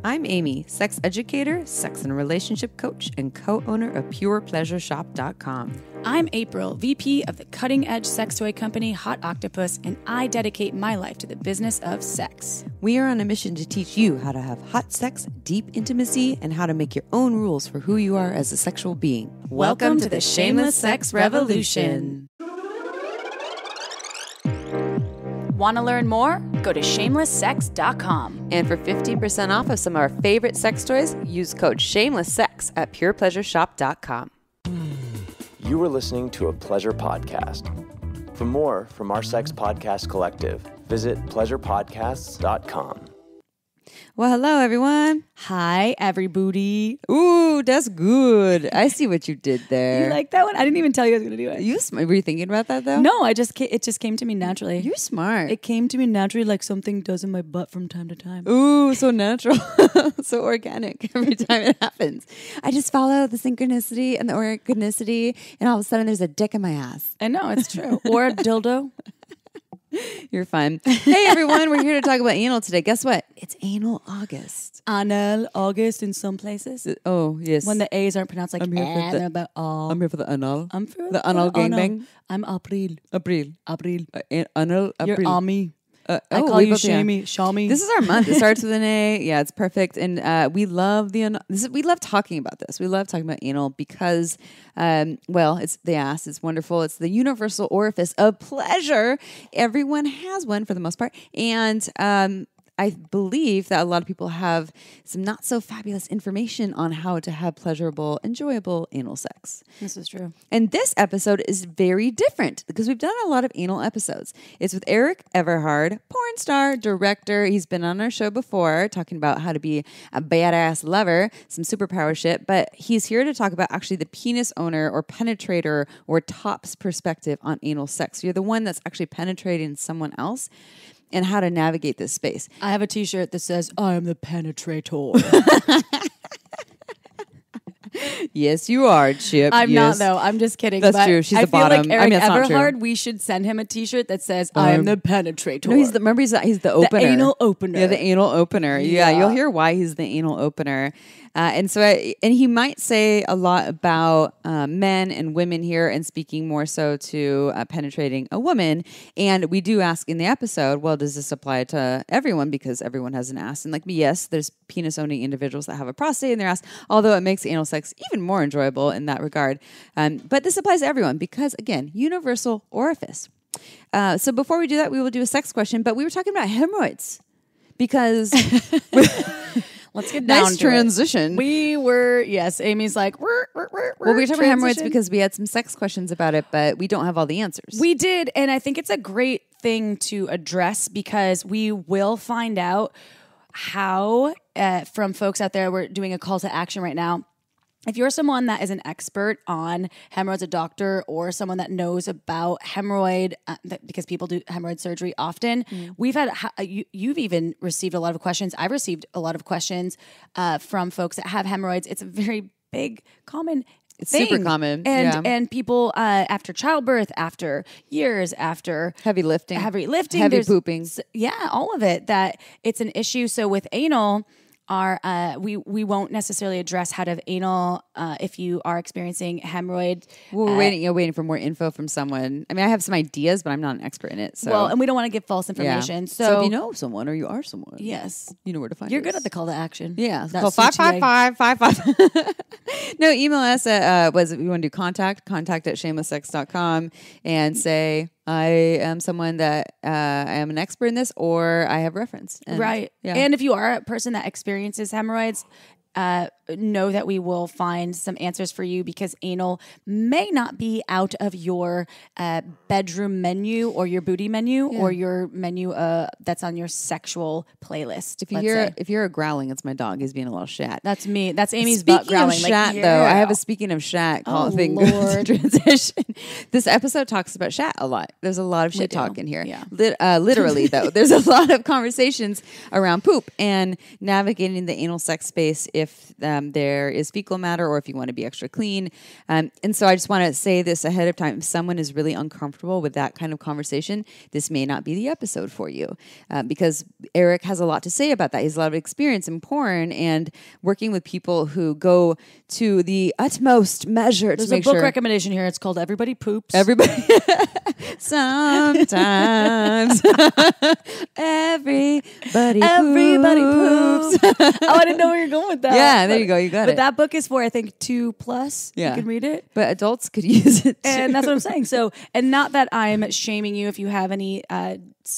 I'm Amy, sex educator, sex and relationship coach, and co-owner of PurePleasureShop.com. I'm April, VP of the cutting-edge sex toy company Hot Octopus, and I dedicate my life to the business of sex. We are on a mission to teach you how to have hot sex, deep intimacy, and how to make your own rules for who you are as a sexual being. Welcome to the Shameless Sex Revolution. Want to learn more? Go to shamelesssex.com. And for 15% off of some of our favorite sex toys, use code SHAMELESSSEX at PurePleasureShop.com. You are listening to a pleasure podcast. For more from our sex podcast collective, visit pleasurepodcasts.com. Well, hello, everyone. Hi, everybody. Ooh, that's good. I see what you did there. You like that one? I didn't even tell you I was going to do it. Were you thinking about that, though? No, it just came to me naturally. You're smart. It came to me naturally like something does in my butt from time to time. Ooh, so natural. So organic every time it happens. I just follow the synchronicity and the organicity, and all of a sudden there's a dick in my ass. I know, it's true. Or a dildo. You're fun. Hey, everyone. We're here to talk about anal today. Guess what? It's Anal August. Anal August in some places. Oh, yes. When the A's aren't pronounced like I'm here for the- about all. I'm here for the anal. I'm for the anal gangbang. I'm April. April. Anal April. You're Ami. I call you Shami. This is our month. It starts with an A. Yeah, it's perfect. And we love we love talking about this. We love talking about anal because, it's the ass. It's wonderful. It's the universal orifice of pleasure. Everyone has one for the most part. And I believe that a lot of people have some not so fabulous information on how to have pleasurable, enjoyable anal sex. This is true. And this episode is very different because we've done a lot of anal episodes. It's with Erik Everhard, porn star, director. He's been on our show before talking about how to be a badass lover, some superpower shit. But he's here to talk about actually the penis owner or penetrator or top's perspective on anal sex. You're the one that's actually penetrating someone else, and how to navigate this space. I have a t-shirt that says, I am the penetrator. Yes, you are, Chip. I'm not, though. I'm just kidding. That's true. She's the bottom. I feel like Erik that's not true. Everhard, we should send him a t-shirt that says, I am the penetrator. No, he's the opener. The anal opener. Yeah, the anal opener. Yeah, you'll hear why he's the anal opener. And he might say a lot about men and women here, and speaking more so to penetrating a woman. And we do ask in the episode, well, does this apply to everyone? Because everyone has an ass. And like me, yes, there's penis-owning individuals that have a prostate in their ass, although it makes anal sex even more enjoyable in that regard. But this applies to everyone because, again, universal orifice. So before we do that, we will do a sex question. But we were talking about hemorrhoids because... Let's get down nice to transition. It. We were, yes, Amy's like, well, we were talking about hemorrhoids because we had some sex questions about it, but we don't have all the answers. We did, and I think it's a great thing to address because we will find out how, from folks out there, we're doing a call to action right now. If you're someone that is an expert on hemorrhoids, a doctor, or someone that knows about hemorrhoid, because people do hemorrhoid surgery often, we've had, you've even received a lot of questions. I've received a lot of questions from folks that have hemorrhoids. It's a very big, common It's thing. super common. And people after childbirth, after years, after heavy lifting, heavy pooping. Yeah, all of it, that it's an issue. So with anal, we won't necessarily address how to have anal if you are experiencing hemorrhoid. Well, we're waiting for more info from someone. I mean, I have some ideas, but I'm not an expert in it. So. Well, and we don't want to give false information. Yeah. So if you know someone or you are someone, yes, you know where to find us. You're good at the call to action. Yeah, call 555-55. No, email us at if you want to do contact at shamelesssex.com and say, I am someone that I am an expert in this, or I have reference. And, right. Yeah. And if you are a person that experiences hemorrhoids, know that we will find some answers for you because anal may not be out of your bedroom menu or your booty menu or your menu that's on your sexual playlist. If you're a growling, it's my dog. He's being a little shat. That's me. That's Amy's butt growling. Speaking of shat, though, I have a speaking of shat thing transition. This episode talks about shat a lot. There's a lot of shit talk in here. Yeah. Literally, though, there's a lot of conversations around poop, and navigating the anal sex space if there is fecal matter or if you want to be extra clean. And so I just want to say this ahead of time. If someone is really uncomfortable with that kind of conversation, this may not be the episode for you, because Erik has a lot to say about that. He has a lot of experience in porn and working with people who go to the utmost measure There's to make a book sure. recommendation here. It's called Everybody Poops. Everybody, sometimes everybody poops. Oh, I didn't know where you're going with that. Yeah, there you go. You got But it. that book is for, I think, 2+. Yeah. You can read it. But adults could use it too. And that's what I'm saying. So, and not that I'm shaming you if you have any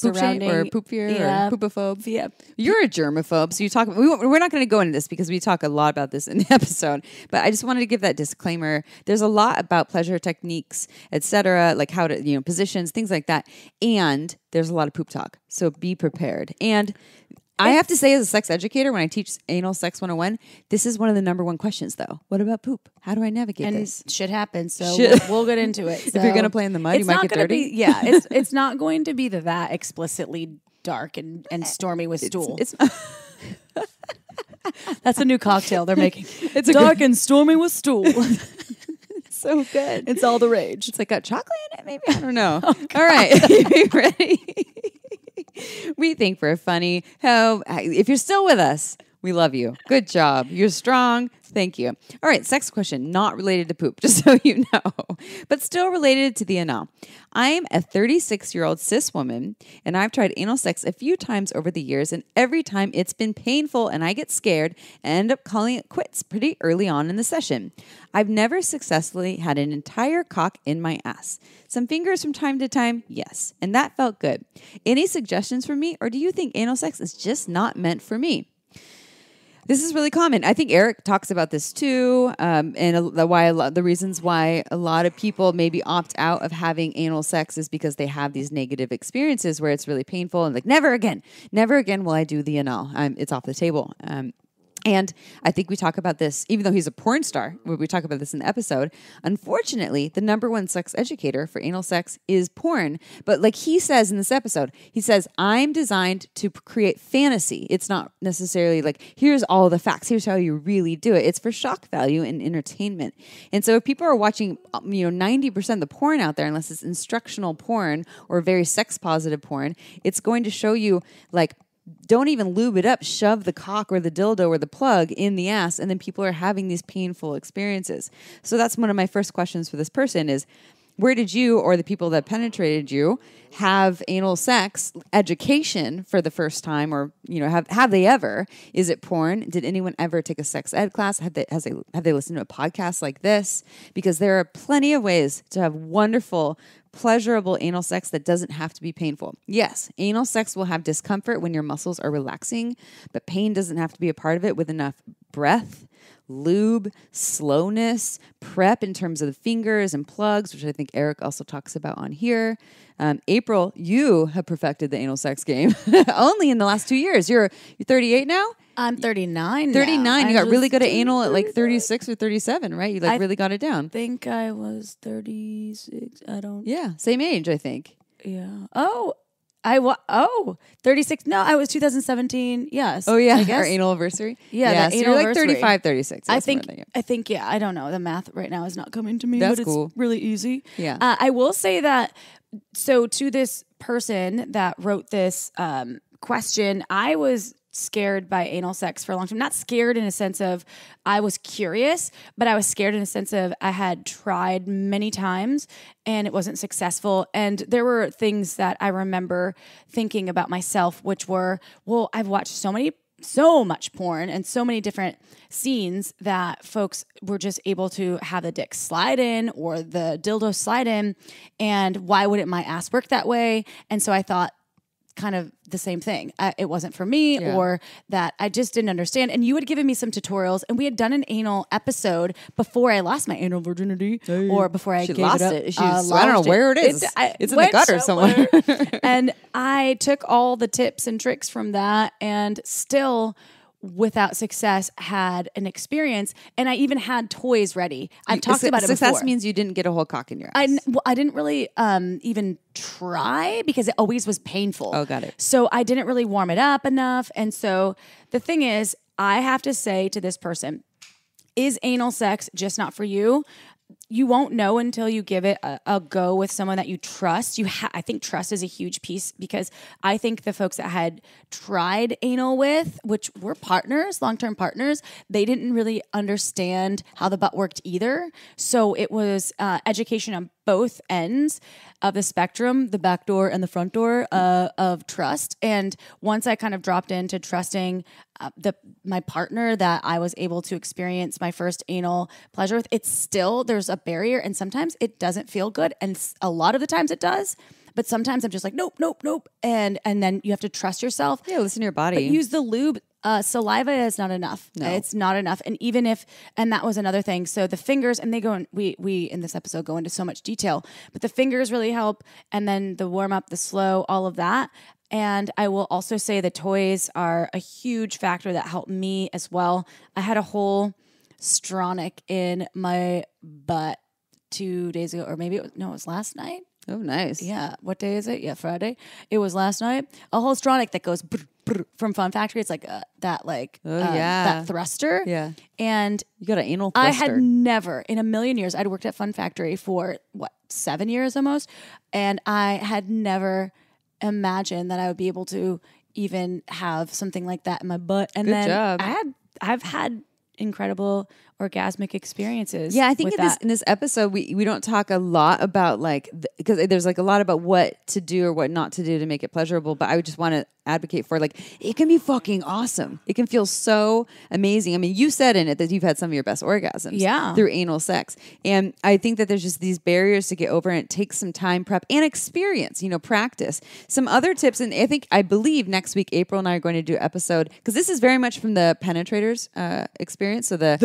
Poop shame surrounding or poop fear yeah, or poopophobe. Yeah. You're a germaphobe, so you talk. We're not going to go into this because we talk a lot about this in the episode. But I just wanted to give that disclaimer. There's a lot about pleasure techniques, etc., like how to positions, things like that, and there's a lot of poop talk. So be prepared. And I have to say, as a sex educator, when I teach Anal Sex 101, this is one of the number one questions, though. What about poop? How do I navigate And this? shit happens, so Shit. we'll get into it. If you're going to play in the mud, you might get dirty. It's not going to be that explicitly dark and stormy with stool. It's That's a new cocktail they're making. It's a dark and stormy with stool. so good. It's all the rage. It's like got chocolate in it, maybe? I don't know. All right. You ready? We think we're funny. If you're still with us, we love you. Good job. You're strong. Thank you. All right, sex question, not related to poop, just so you know, but still related to the anal. I'm a 36-year-old cis woman, and I've tried anal sex a few times over the years, and every time it's been painful, and I get scared and end up calling it quits pretty early on in the session. I've never successfully had an entire cock in my ass. Some fingers from time to time, yes, and that felt good. Any suggestions for me, or do you think anal sex is just not meant for me? This is really common. I think Erik talks about this too, and the reasons why a lot of people maybe opt out of having anal sex is because they have these negative experiences where it's really painful and like, never again will I do the anal. It's off the table. And I think we talk about this, even though he's a porn star, we talk about this in the episode. Unfortunately, the number one sex educator for anal sex is porn. But like he says in this episode, he says, I'm designed to create fantasy. It's not necessarily like, here's all the facts. Here's how you really do it. It's for shock value and entertainment. And so if people are watching, 90% of the porn out there, unless it's instructional porn or very sex positive porn, it's going to show you like, don't even lube it up, shove the cock or the dildo or the plug in the ass, and then people are having these painful experiences. So that's one of my first questions for this person is, where did you or the people that penetrated you have anal sex education for the first time, or have they ever? Is it porn? Did anyone ever take a sex ed class? Have they listened to a podcast like this? Because there are plenty of ways to have wonderful, pleasurable anal sex that doesn't have to be painful. Yes, anal sex will have discomfort when your muscles are relaxing, but pain doesn't have to be a part of it with enough breath, lube, slowness, prep in terms of the fingers and plugs, which I think Erik also talks about on here. April, you have perfected the anal sex game only in the last 2 years. You're 38 now? I'm 39 39. now. You got really good at anal at like 36 or 37, right? You really got it down. I think I was 36. Yeah, same age, I think. Yeah. 36. No, I was 2017. Yes. Oh, yeah. I guess. Our anal anniversary. Yeah, so you're like 35, 36. I think, yeah, I don't know. The math right now is not coming to me, That's but cool. It's really easy. Yeah. I will say that, so to this person that wrote this question, I was scared by anal sex for a long time. Not scared in a sense of I was curious, but I was scared in a sense of I had tried many times and it wasn't successful. And there were things that I remember thinking about myself, which were, well, I've watched so much porn and so many different scenes that folks were just able to have the dick slide in or the dildo slide in. And why wouldn't my ass work that way? And so I thought, kind of the same thing. It wasn't for me, or that I just didn't understand. And you had given me some tutorials, and we had done an anal episode before I lost my anal virginity, or before I gave lost it up. I don't know where it is. It's in the gutter somewhere. And I took all the tips and tricks from that, and still, without success, had an experience. And I even had toys ready. I've talked about it before. Success means you didn't get a whole cock in your ass. I didn't really even try because it always was painful. Oh, got it. So I didn't really warm it up enough. And so the thing is, I have to say to this person, is anal sex just not for you? You won't know until you give it a go with someone that you trust. I think trust is a huge piece, because I think the folks that had tried anal with, which were partners, long-term partners, they didn't really understand how the butt worked either. So it was education on both ends of the spectrum, the back door and the front door of trust. And once I kind of dropped into trusting my partner that I was able to experience my first anal pleasure with, it's still, there's a barrier, and sometimes it doesn't feel good. And a lot of the times it does. But sometimes I'm just like, nope. And then you have to trust yourself. Yeah, listen to your body. But use the lube. Saliva is not enough. No. It's not enough. And even if, and that was another thing. So the fingers, and they go in, we in this episode go into so much detail, but the fingers really help. And then the warm up, the slow, all of that. And I will also say the toys are a huge factor that helped me as well. I had a whole Stronic in my butt 2 days ago, or maybe it was last night. Oh, nice. Yeah. What day is it? Yeah, Friday. It was last night. A whole Stronic that goes brr, brr, from Fun Factory. It's like that thruster. Yeah. And you got an anal thruster. I had never in a million years, I'd worked at Fun Factory for 7 years almost. And I had never imagined that I would be able to even have something like that in my butt. And Good then job. I've had incredible orgasmic experiences. Yeah, I think in this episode we don't talk a lot about because there's like a lot about what to do or what not to do to make it pleasurable, but I would just want to advocate for it can be fucking awesome. It can feel so amazing. I mean, you said in it that you've had some of your best orgasms through anal sex. And I think that there's just these barriers to get over, and it takes some time, prep, and experience, practice. Some other tips, and I believe next week April and I are going to do an episode, because this is very much from the penetrators experience, so the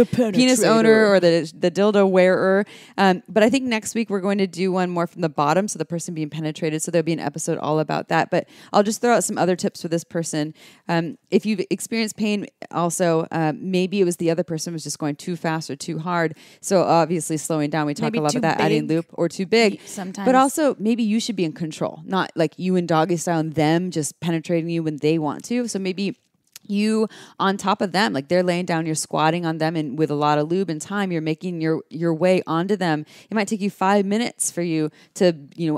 penis owner or the dildo wearer. But I think next week we're going to do one more from the bottom, so the person being penetrated. So there'll be an episode all about that. But I'll just throw out some other tips for this person. If you've experienced pain, also maybe it was the other person was just going too fast or too hard. So obviously slowing down. We talk Maybe a lot too about that, adding loop, or too big. Sometimes. But also maybe you should be in control, not like you in doggy style and them just penetrating you when they want to. So maybe you on top of them, like they're laying down, you're squatting on them, and with a lot of lube and time, you're making your way onto them. It might take you 5 minutes for you to,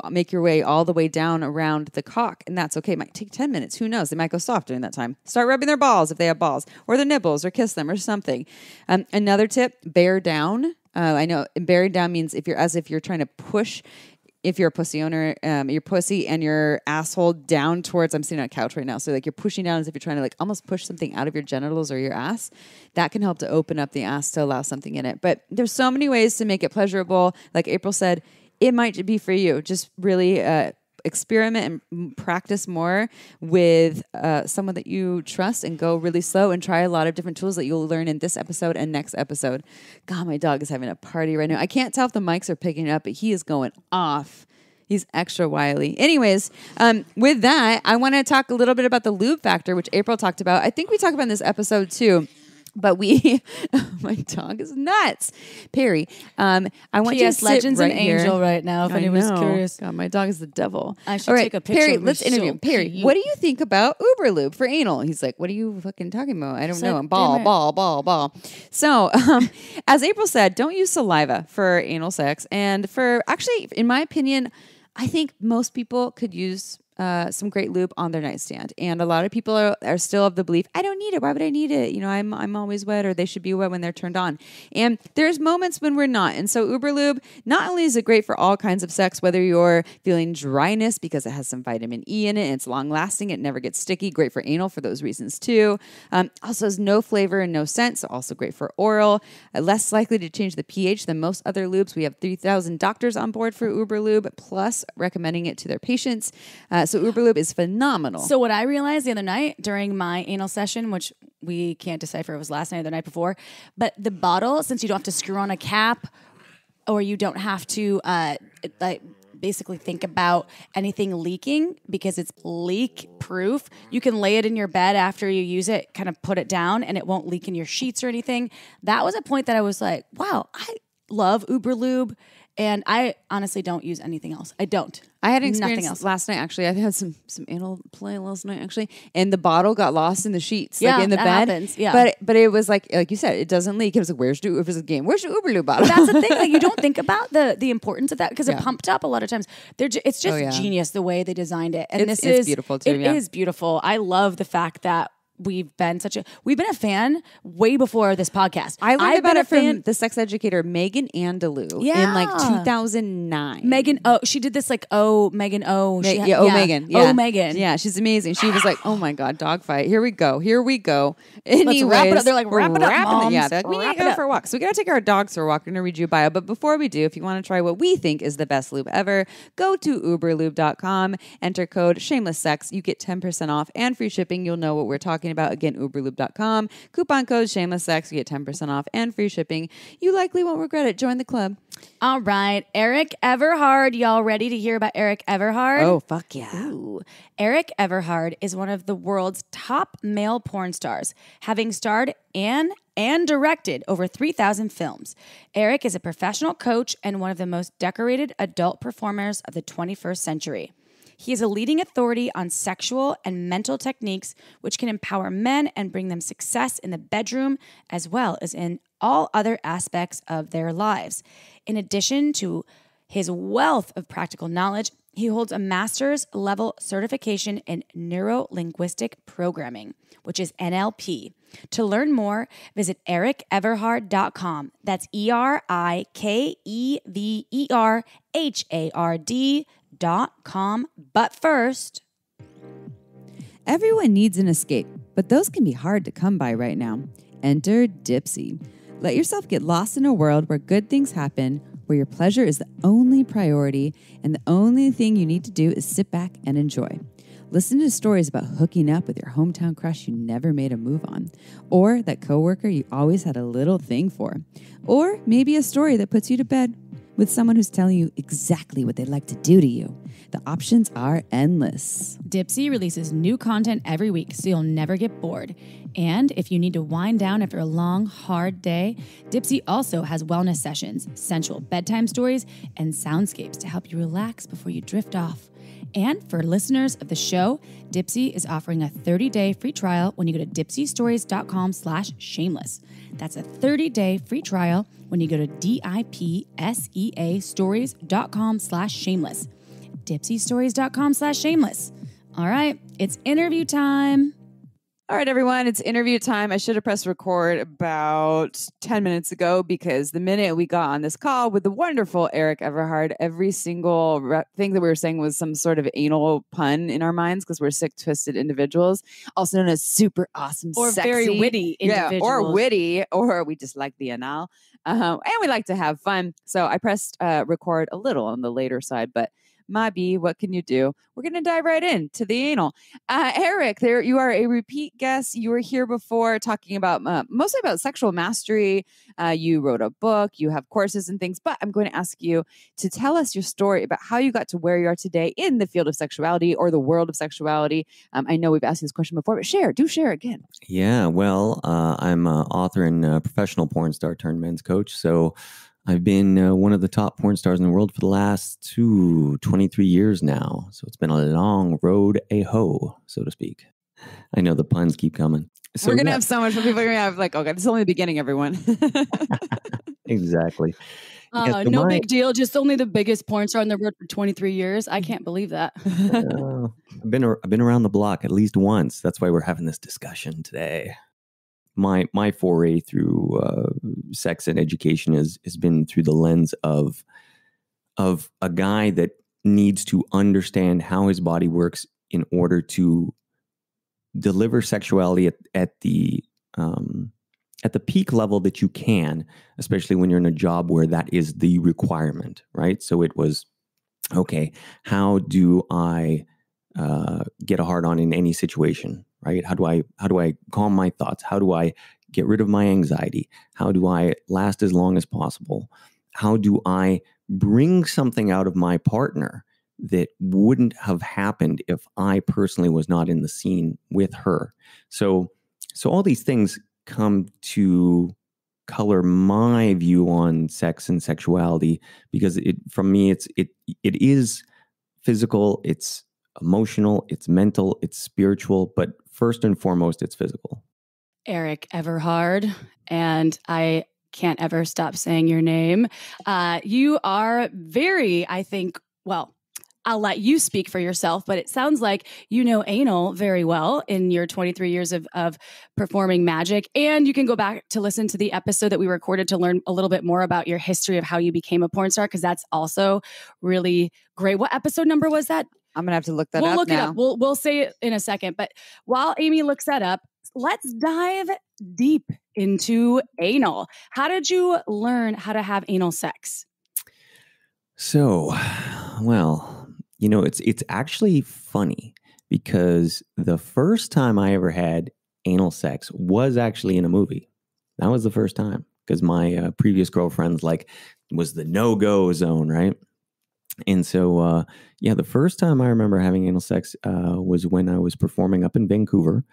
make your way all the way down around the cock, and that's okay. It might take 10 minutes. Who knows? They might go soft during that time. Start rubbing their balls if they have balls, or their nipples, or kiss them or something. Another tip, bear down. I know bearing down means if you're trying to push. If you're a pussy owner, your pussy and your asshole down towards, I'm sitting on a couch right now. So you're pushing down as if you're trying to almost push something out of your genitals or your ass. That can help to open up the ass to allow something in it. But there's so many ways to make it pleasurable. Like April said, it might be for you. Just really experiment and practice more with someone that you trust, and go really slow and try a lot of different tools that you'll learn in this episode and next episode. God, my dog is having a party right now. I can't tell if the mics are picking it up, but he is going off. He's extra wily. Anyways, with that, I want to talk a little bit about the lube factor, which April talked about. I think we talked about in this episode too. But my dog is nuts. Perry, I want you to sit Legends right and here. Angel right now, if anyone's curious. God, my dog is the devil. I should All right, take a picture. Perry, It let's was interview so him. Perry, cute. what do you think about Uber Lube for anal? He's like, what are you fucking talking about? I don't know. like, Ball. So, as April said, don't use saliva for anal sex. And actually, in my opinion, I think most people could use some great lube on their nightstand. And a lot of people are still of the belief, I don't need it. Why would I need it? I'm always wet, or they should be wet when they're turned on. And there's moments when we're not. And so Uber Lube, not only is it great for all kinds of sex, whether you're feeling dryness because it has some vitamin E in it, and it's long lasting, it never gets sticky, great for anal for those reasons too. Also has no flavor and no scent, so also great for oral. Less likely to change the pH than most other lubes. We have 3,000 doctors on board for Uber Lube, plus recommending it to their patients. So Uber Lube is phenomenal. So what I realized the other night during my anal session, which we can't decipher if it was last night or the night before, but the bottle, since you don't have to screw on a cap, or you don't have to basically think about anything leaking because it's leak proof, you can lay it in your bed after you use it, kind of put it down, and it won't leak in your sheets or anything. That was a point that I was like, wow, love Uber Lube, and I honestly don't use anything else. I don't. I had an Nothing experience else. last night, actually. I had some anal play last night, actually, and the bottle got lost in the sheets, Yeah, like in the that bed. happens, yeah. But it was like you said, it doesn't leak. It was like, where's your Uber Lube bottle? That's the thing. Like, you don't think about the importance of that because Yeah. it pumped up a lot of times. It's just genius the way they designed it, and It's this is beautiful too. It is beautiful. I love the fact that we've been a fan way before this podcast. I learned I've about been a it from fan. the sex educator Megan Andalou in Yeah. like 2009. Megan, she did this like Megan O. Megan. Oh, Megan. Yeah, she's amazing. She was like, oh my God, dogfight. Here we go. Anyways, wrap it up. They're like, wrap it up, moms. Yeah, they're like, we need to go for a walk. So we got to take our dogs for a walk. We're going to read you a bio. But before we do, if you want to try what we think is the best lube ever, go to uberlube.com, enter code shamelesssex. You get 10% off and free shipping. You'll know what we're talking about. Again, uberlube.com, coupon code shamelesssex. You get 10% off and free shipping. You likely won't regret it. Join the club. All right, Erik Everhard. Y'all ready to hear about Erik Everhard? Oh, fuck yeah. Ooh. Erik Everhard is one of the world's top male porn stars, having starred and directed over 3,000 films. Erik is a professional coach and one of the most decorated adult performers of the 21st century. He is a leading authority on sexual and mental techniques which can empower men and bring them success in the bedroom as well as in all other aspects of their lives. In addition to his wealth of practical knowledge, he holds a master's level certification in Neuro-linguistic Programming, which is NLP. To learn more, visit erikeverhard.com. That's ErikeverHard.com. But first, everyone needs an escape, but those can be hard to come by right now. Enter Dipsy. Let yourself get lost in a world where good things happen, where your pleasure is the only priority, and the only thing you need to do is sit back and enjoy. Listen to stories about hooking up with your hometown crush you never made a move on, or that coworker you always had a little thing for, or maybe a story that puts you to bed with someone who's telling you exactly what they'd like to do to you. The options are endless. Dipsy releases new content every week so you'll never get bored. And if you need to wind down after a long, hard day, Dipsy also has wellness sessions, sensual bedtime stories, and soundscapes to help you relax before you drift off. And for listeners of the show, Dipsy is offering a 30-day free trial when you go to dipsystories.com/shameless. That's a 30-day free trial when you go to dipseastories.com/shameless. dipsystories.com/shameless. All right, it's interview time. All right, everyone, it's interview time. I should have pressed record about 10 minutes ago because the minute we got on this call with the wonderful Erik Everhard, every single thing that we were saying was some sort of anal pun in our minds because we're sick, twisted individuals, also known as super awesome, Or sexy, very witty individuals. Yeah, or witty, or we just like the anal. And we like to have fun. So I pressed record a little on the later side, but Mabi, what can you do? We're going to dive right in to the anal. Erik, you are a repeat guest. You were here before talking about mostly about sexual mastery. You wrote a book. You have courses and things. But I'm going to ask you to tell us your story about how you got to where you are today in the field of sexuality or the world of sexuality. I know we've asked you this question before, but share again. Yeah, well, I'm an author and professional porn star turned men's coach. So I've been one of the top porn stars in the world for the last 23 years now. So it's been a long road, so to speak. I know the puns keep coming. So we're going to have so much fun. People are going to have like, okay, this is only the beginning, everyone. Exactly. No big deal. Just only the biggest porn star in the world for 23 years. I can't believe that. I've been around the block at least once. That's why we're having this discussion today. My foray through sex and education has been through the lens of a guy that needs to understand how his body works in order to deliver sexuality at the peak level that you can, especially when you're in a job where that is the requirement, right? So it was, okay, how do I get a hard on in any situation? Right? How do I calm my thoughts? How do I get rid of my anxiety? How do I last as long as possible? How do I bring something out of my partner that wouldn't have happened if I personally was not in the scene with her? So all these things come to color my view on sex and sexuality, because from me, it is physical, it's emotional, it's mental, it's spiritual, but first and foremost, it's physical. Erik Everhard, and I can't ever stop saying your name. You are very, I think, well, I'll let you speak for yourself, but it sounds like you know anal very well in your 23 years of performing magic. And you can go back to listen to the episode that we recorded to learn a little bit more about your history of how you became a porn star, because that's also really great. What episode number was that? I'm going to have to look that up We'll look now. it up. We'll say it in a second. But while Amy looks that up, let's dive deep into anal. How did you learn how to have anal sex? So, well, it's actually funny, because the first time I ever had anal sex was actually in a movie. That was the first time, because my previous girlfriend's was the no-go zone, right? And so, the first time I remember having anal sex was when I was performing up in Vancouver.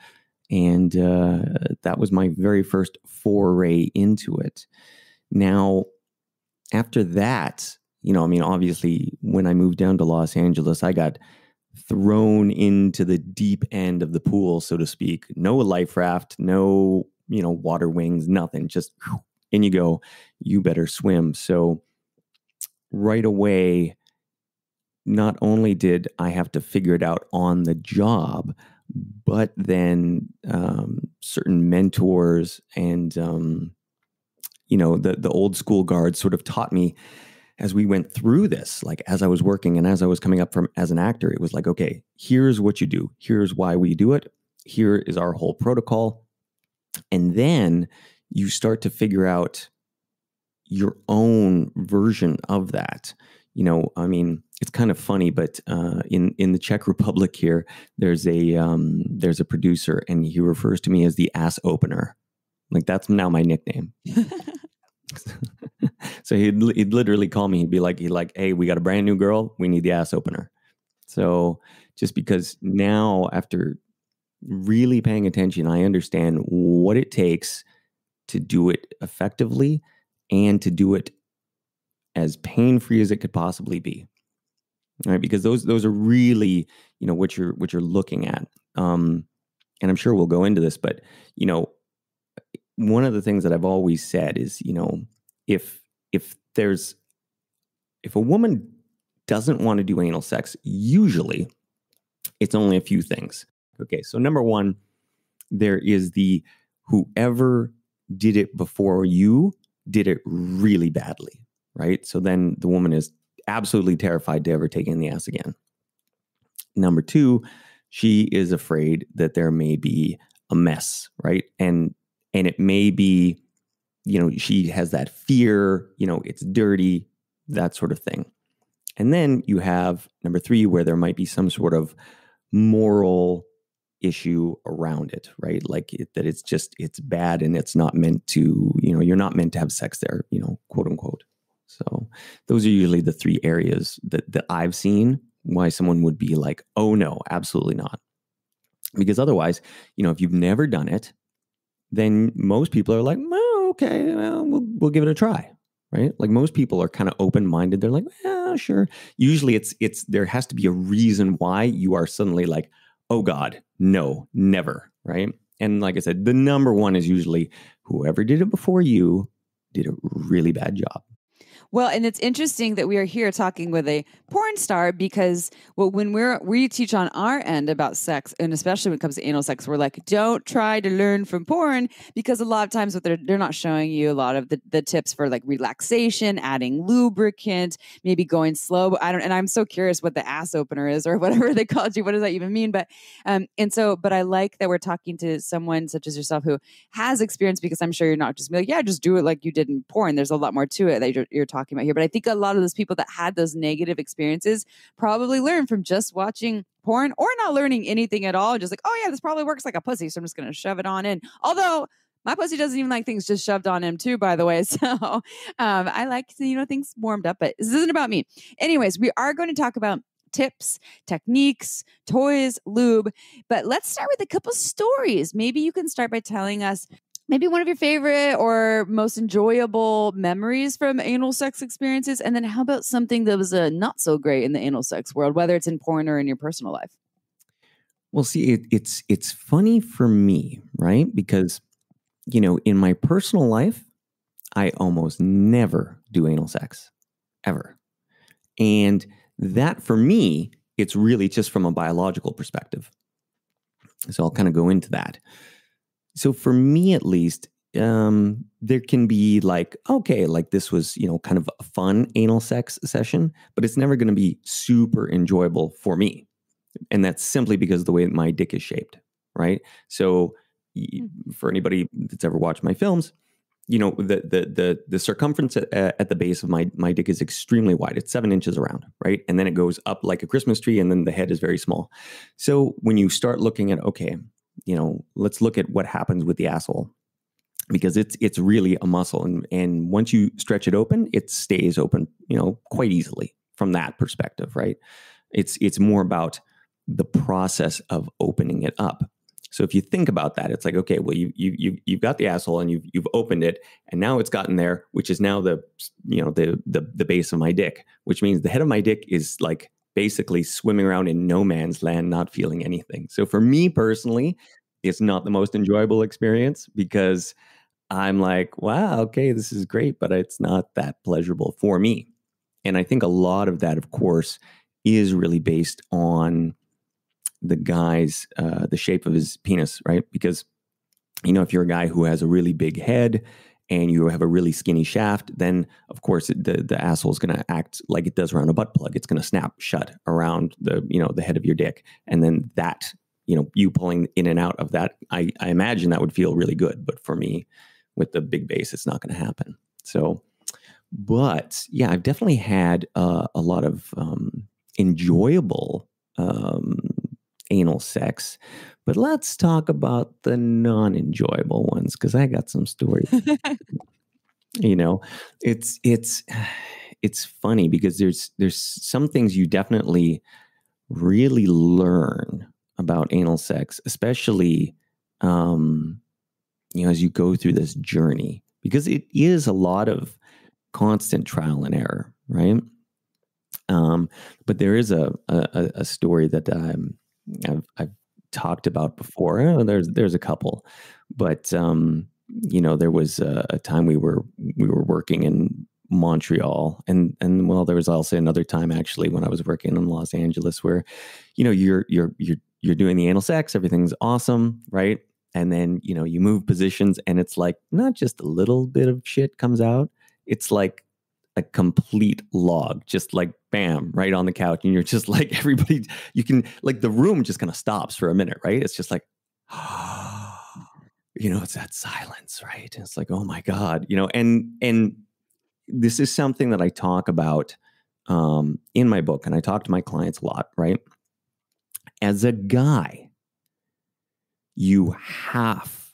And that was my very first foray into it. Now, after that, obviously, when I moved down to Los Angeles, I got thrown into the deep end of the pool, so to speak. No life raft, no, water wings, nothing. Just in you go. You better swim. So right away, not only did I have to figure it out on the job, but then certain mentors and, the old school guard sort of taught me as we went through this, as I was working and as I was coming up as an actor, it was like, okay, here's what you do. Here's why we do it. Here is our whole protocol. And then you start to figure out your own version of that. It's kind of funny, but in the Czech Republic here, there's a producer, and he refers to me as the ass opener. That's now my nickname. So he'd literally call me. He'd be like, hey, we got a brand new girl. We need the ass opener. So just because now, after really paying attention, I understand what it takes to do it effectively and to do it as pain-free as it could possibly be. All right, because those are really, what you're looking at. And I'm sure we'll go into this, but one of the things that I've always said is, if a woman doesn't want to do anal sex, usually it's only a few things. Okay, so number one, there is whoever did it before you did it really badly, right? So then the woman is absolutely terrified to ever take in the ass again. Number two, she is afraid that there may be a mess, right? And it may be, she has that fear, it's dirty, that sort of thing. And then you have number three, where there might be some sort of moral issue around it, right? That it's bad and it's not meant to, you're not meant to have sex there, quote unquote. So those are usually the three areas that I've seen why someone would be like, oh no, absolutely not. Because otherwise, if you've never done it, then most people are like, well, okay, well, we'll give it a try, right? Most people are kind of open-minded. They're like, yeah, sure. Usually there has to be a reason why you are suddenly like, oh God, no, never, right? And like I said, the number one is usually whoever did it before you did a really bad job. Well, and it's interesting that we are here talking with a porn star, because when we teach on our end about sex, and especially when it comes to anal sex, we're like, don't try to learn from porn, because a lot of times what they're not showing you a lot of the tips for relaxation, adding lubricant, maybe going slow. And I'm so curious what the ass opener is or whatever they called you. What does that even mean? But but I like that we're talking to someone such as yourself who has experience, because I'm sure you're not just like, yeah, just do it like you did in porn. There's a lot more to it that you're talking about here. But I think a lot of those people that had those negative experiences probably learned from just watching porn, or not learning anything at all. Just like, oh yeah, this probably works like a pussy, so I'm just going to shove it on in. Although my pussy doesn't even like things just shoved on him too, by the way. So I like things warmed up, but this isn't about me. Anyways, we are going to talk about tips, techniques, toys, lube, but let's start with a couple stories. Maybe you can start by telling us maybe one of your favorite or most enjoyable memories from anal sex experiences? And then how about something that was not so great in the anal sex world, whether it's in porn or in your personal life? Well, see, it's funny for me, right? Because, in my personal life, I almost never do anal sex, ever. And that, for me, it's really just from a biological perspective. So I'll kind of go into that. So for me, at least, there can be like, okay, like this was, kind of a fun anal sex session, but it's never going to be super enjoyable for me. And that's simply because of the way my dick is shaped, right? So for anybody that's ever watched my films, the circumference at the base of my dick is extremely wide. It's 7 inches around, right? And then it goes up like a Christmas tree, and then the head is very small. So when you start looking at, okay, let's look at what happens with the asshole, because it's really a muscle, and once you stretch it open, it stays open, quite easily from that perspective, right? It's more about the process of opening it up. So if you think about that, it's like, okay, well, you've got the asshole and you've opened it, and now it's gotten there, which is now the base of my dick, which means the head of my dick is like basically swimming around in no man's land, not feeling anything. So for me personally, it's not the most enjoyable experience, because I'm like, wow, okay, this is great, but it's not that pleasurable for me. And I think a lot of that, of course, is really based on the guy's, the shape of his penis, right? Because, if you're a guy who has a really big head and you have a really skinny shaft, then of course the asshole is going to act like it does around a butt plug. It's going to snap shut around the head of your dick. And then that, you pulling in and out of that, I imagine that would feel really good. But for me, with the big base, it's not going to happen. So, but yeah, I've definitely had a lot of enjoyable anal sex, but let's talk about the non-enjoyable ones, because I got some stories. It's funny because there's some things you definitely really learn about anal sex, especially as you go through this journey, because it is a lot of constant trial and error, right? But there is a story that I've talked about before. There's a couple, but there was a time we were working in Montreal, and well, there was also another time actually when I was working in Los Angeles where, you're doing the anal sex, everything's awesome, right? And then you move positions, and it's like not just a little bit of shit comes out; it's like a complete log, just like bam, right on the couch. And you're just like, everybody, you can, like, the room just kind of stops for a minute, right? It's just like, it's that silence, right? And it's like, oh my God, and this is something that I talk about in my book, and I talk to my clients a lot, right? As a guy, you have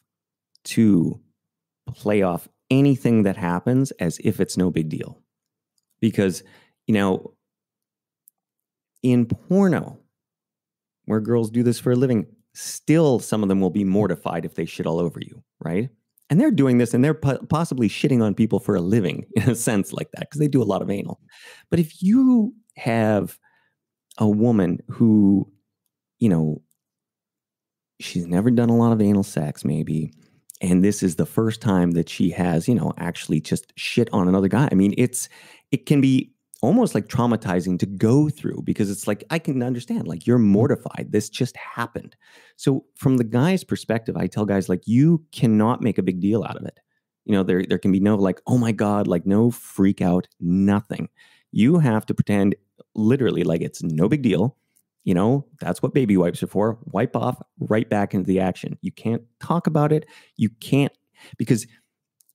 to play off anything that happens as if it's no big deal. Because, in porno, where girls do this for a living, still some of them will be mortified if they shit all over you, right? And they're doing this, and they're possibly shitting on people for a living in a sense like that, because they do a lot of anal. But if you have a woman who, she's never done a lot of anal sex, maybe, and this is the first time that she has, actually just shit on another guy. I mean, it can be almost like traumatizing to go through, because it's like, I can understand, like, you're mortified. This just happened. So from the guy's perspective, I tell guys, like, you cannot make a big deal out of it. There can be no like, oh my God, like no freak out, nothing. You have to pretend literally like it's no big deal. That's what baby wipes are for. Wipe off, right back into the action. You can't talk about it. You can't, because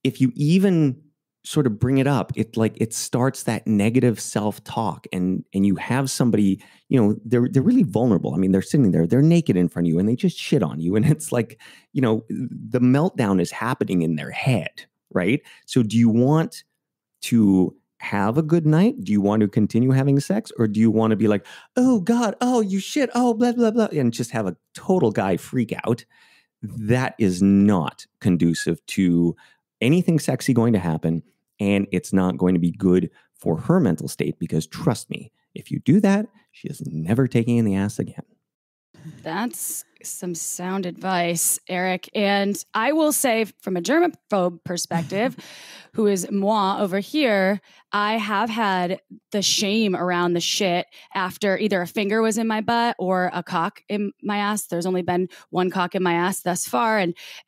if you even sort of bring it up, it starts that negative self-talk, and you have somebody, they're really vulnerable. I mean, they're sitting there, they're naked in front of you, and they just shit on you. And it's like, the meltdown is happening in their head, right? So do you want to have a good night? Do you want to continue having sex? Or do you want to be like, oh God, oh, you shit, oh, blah, blah, blah, and just have a total guy freak out? that is not conducive to anything sexy going to happen, and it's not going to be good for her mental state, because trust me, if you do that, she is never taking in the ass again. That's some sound advice, Eric. And I will say, from a germaphobe perspective, who is moi over here, I have had the shame around the shit after either a finger was in my butt or a cock in my ass. There's only been one cock in my ass thus far.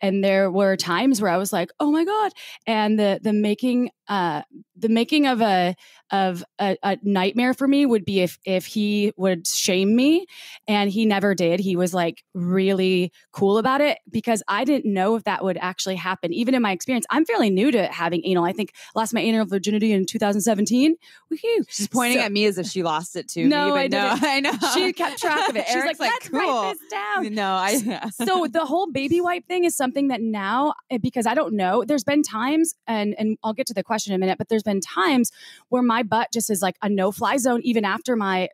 And there were times where I was like, oh my God. And the making of a nightmare for me would be if he would shame me, and he never did. He was like really cool about it, because I didn't know if that would actually happen. Even in my experience, I'm fairly new to having anal. I think I lost my anal virginity in 2017. Woohoo. She's pointing at me as if she lost it too. No, me, I didn't. I know. She kept track of it. She's Eric's like, let's cool. write this down. No, So the whole baby wipe thing is something that now, because I don't know, there's been times, and I'll get to the question in a minute, but there's been times where my butt just is like a no-fly zone, even after I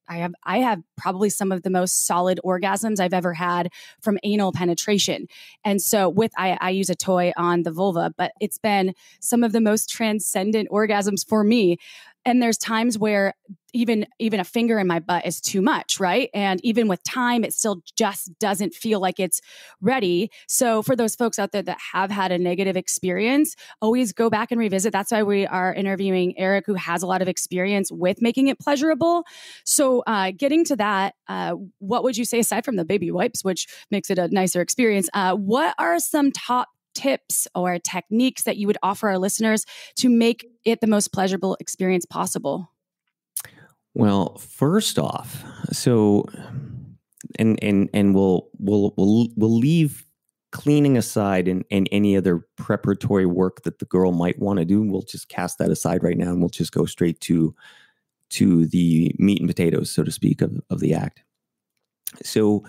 have probably some of the most solid orgasms I've ever had from anal penetration. And so I use a toy on the vulva, but it's been some of the most transcendent orgasms for me. And there's times where even a finger in my butt is too much, right? And even with time, it still just doesn't feel like it's ready. So for those folks out there that have had a negative experience, always go back and revisit. That's why we are interviewing Erik, who has a lot of experience with making it pleasurable. So getting to that, what would you say, aside from the baby wipes, which makes it a nicer experience, what are some top tips or techniques that you would offer our listeners to make it the most pleasurable experience possible? Well, first off, so and we'll leave cleaning aside and any other preparatory work that the girl might want to do. We'll just cast that aside right now, and we'll just go straight to the meat and potatoes, so to speak, of the act. So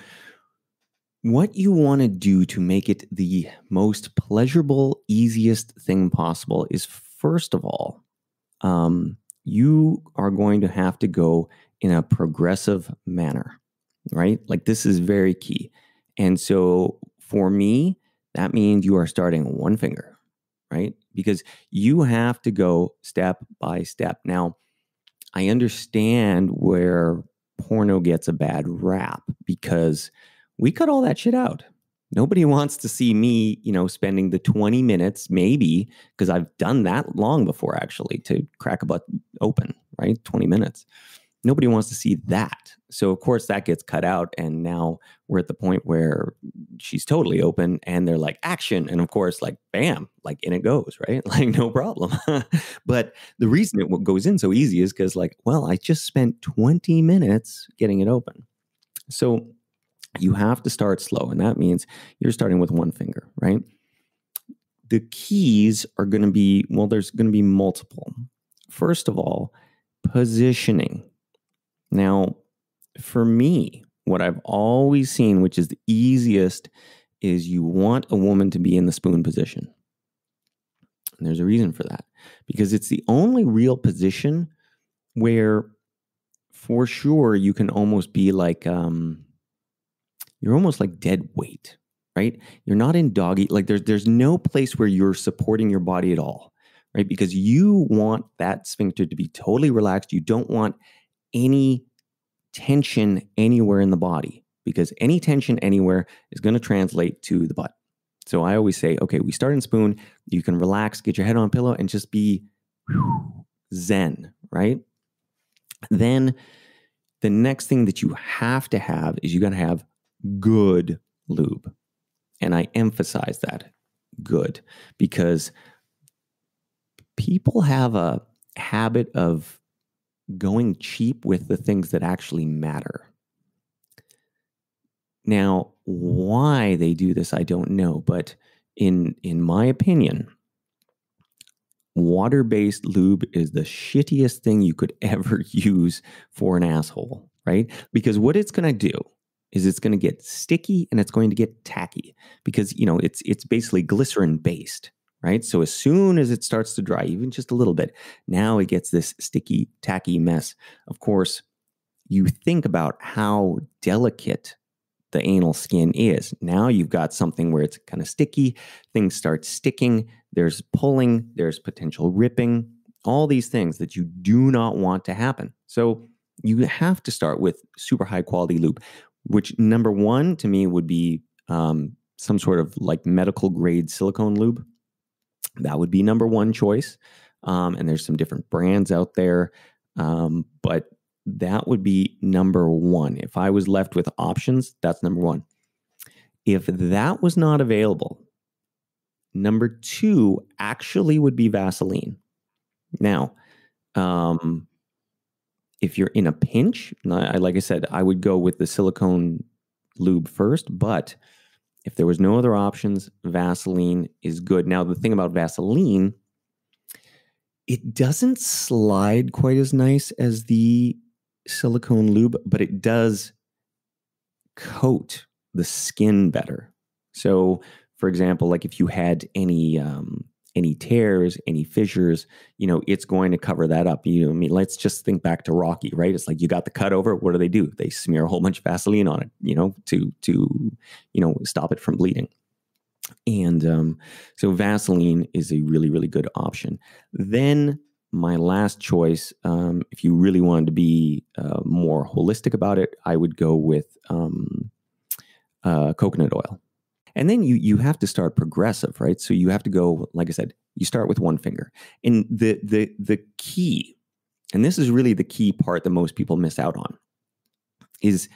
what you want to do to make it the most pleasurable, easiest thing possible is, first of all, you are going to have to go in a progressive manner, right? Like, this is very key. And so for me, that means you are starting one finger, right? Because you have to go step by step. Now, I understand where porno gets a bad rap, because we cut all that shit out. Nobody wants to see me, spending the 20 minutes, maybe, because I've done that long before, actually, to crack a butt open, right? 20 minutes. Nobody wants to see that. So, of course, that gets cut out. And now we're at the point where she's totally open, and they're like, action. And of course, like, bam, like, in it goes, right? Like, no problem. But the reason it goes in so easy is because, like, well, I just spent 20 minutes getting it open. So you have to start slow, and that means you're starting with one finger, right? The keys are going to be, well, there's going to be multiple. First of all, positioning. Now, for me, what I've always seen, which is the easiest, is you want a woman to be in the spoon position. And there's a reason for that, because it's the only real position where, for sure, you can almost be like, you're almost like dead weight, right? You're not in doggy, like there's no place where you're supporting your body at all, right? Because you want that sphincter to be totally relaxed. You don't want any tension anywhere in the body, because any tension anywhere is going to translate to the butt. So I always say, okay, we start in spoon, you can relax, get your head on a pillow, and just be zen, right? Then the next thing that you have to have is you got to have good lube. And I emphasize that, good, because people have a habit of going cheap with the things that actually matter. Now, why they do this, I don't know, but in my opinion, water-based lube is the shittiest thing you could ever use for an asshole, right? Because what it's going to do is it's going to get sticky and it's going to get tacky, because, it's basically glycerin based, right? So as soon as it starts to dry, even just a little bit, now it gets this sticky, tacky mess. Of course, you think about how delicate the anal skin is. Now you've got something where it's kind of sticky, things start sticking, there's pulling, there's potential ripping, all these things that you do not want to happen. So you have to start with super high quality lube, which number one to me would be some sort of like medical grade silicone lube. That would be number one choice. And there's some different brands out there. But that would be number one. If I was left with options, that's number one. If that was not available, number two actually would be Vaseline. Now, if you're in a pinch, like I said, I would go with the silicone lube first, but if there was no other options, Vaseline is good. Now, the thing about Vaseline, it doesn't slide quite as nice as the silicone lube, but it does coat the skin better. So, for example, like if you had any tears, any fissures, it's going to cover that up. Let's just think back to Rocky, right? It's like you got the cut over. What do? They smear a whole bunch of Vaseline on it, to stop it from bleeding. And so Vaseline is a really, really good option. Then my last choice, if you really wanted to be more holistic about it, I would go with coconut oil. And then you have to start progressive, right? So you have to go, like I said, you start with one finger. And the key, and this is really the key part that most people miss out on, is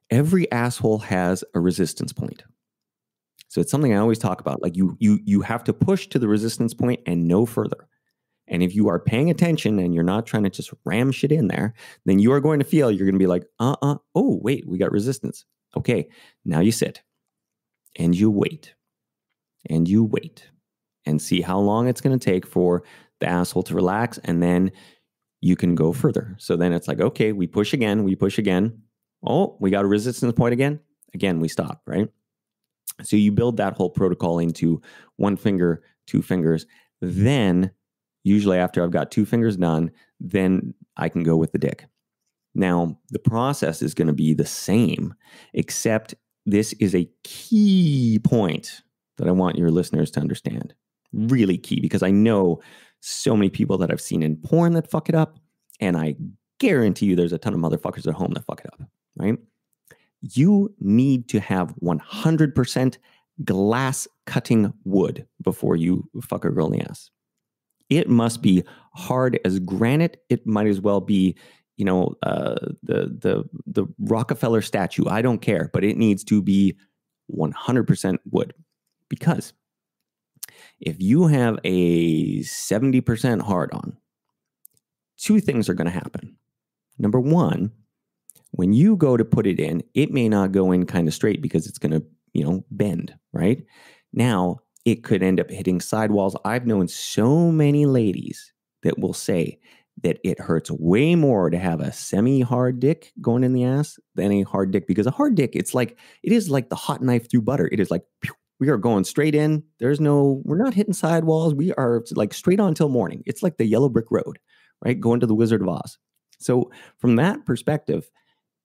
every asshole has a resistance point. So it's something I always talk about. Like you have to push to the resistance point and no further. And if you are paying attention and you're not trying to just ram shit in there, then you are going to feel, you're going to be like, oh, wait, we got resistance. Okay, now you sit. And you wait, and you wait, and see how long it's going to take for the asshole to relax, and then you can go further. So then it's like, okay, we push again. Oh, we got a resistance point again. Again, we stop, right? So you build that whole protocol into one finger, two fingers. Then, usually after I've got two fingers done, then I can go with the dick. Now, the process is going to be the same, except this is a key point that I want your listeners to understand. Really key, because I know so many people that I've seen in porn that fuck it up, and I guarantee you there's a ton of motherfuckers at home that fuck it up, right? You need to have 100% glass cutting wood before you fuck a girl in the ass. It must be hard as granite. It might as well be the Rockefeller statue. I don't care, but it needs to be 100% wood. Because if you have a 70% hard on, two things are going to happen. Number one, when you go to put it in, it may not go in kind of straight because it's going to, bend, right? Now, it could end up hitting sidewalls. I've known so many ladies that will say that it hurts way more to have a semi-hard dick going in the ass than a hard dick, because a hard dick, it is like the hot knife through butter. It is like, we are going straight in. We're not hitting sidewalls. We are like straight on till morning. It's like the yellow brick road, right? Going to the Wizard of Oz. So from that perspective,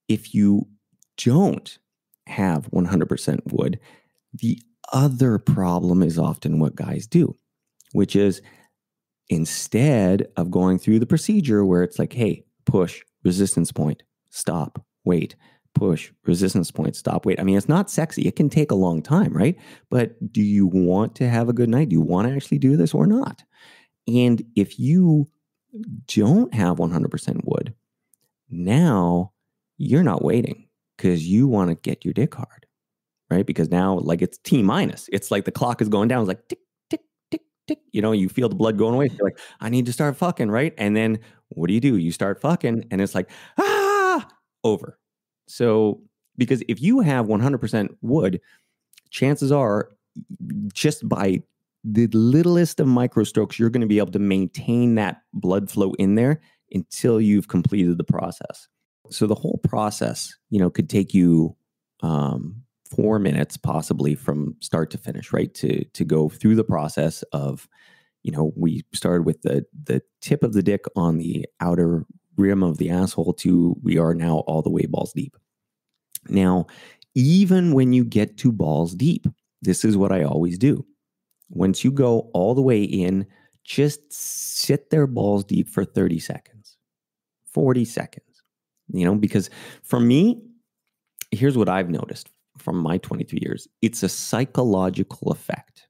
if you don't have 100% wood, the other problem is often what guys do, which is, instead of going through the procedure where it's like, hey, push, resistance point, stop, wait, push, resistance point, stop, wait. I mean, it's not sexy. It can take a long time, right? But do you want to have a good night? Do you want to actually do this or not? And if you don't have 100% wood, now you're not waiting because you want to get your dick hard, right? Because now, like, it's T minus. It's like the clock is going down. It's like tick, tick, tick, tick. You feel the blood going away. You're like, I need to start fucking, right? And then what do? You start fucking, and it's like, over. So, because if you have 100% wood, chances are, just by the littlest of microstrokes, you're going to be able to maintain that blood flow in there until you've completed the process. So the whole process, could take you 4 minutes possibly from start to finish, right? To go through the process of, we started with the tip of the dick on the outer rim of the asshole to we are now all the way balls deep. Now, even when you get to balls deep, this is what I always do. Once you go all the way in, just sit there balls deep for 30 seconds, 40 seconds, because for me, here's what I've noticed from my 23 years. It's a psychological effect,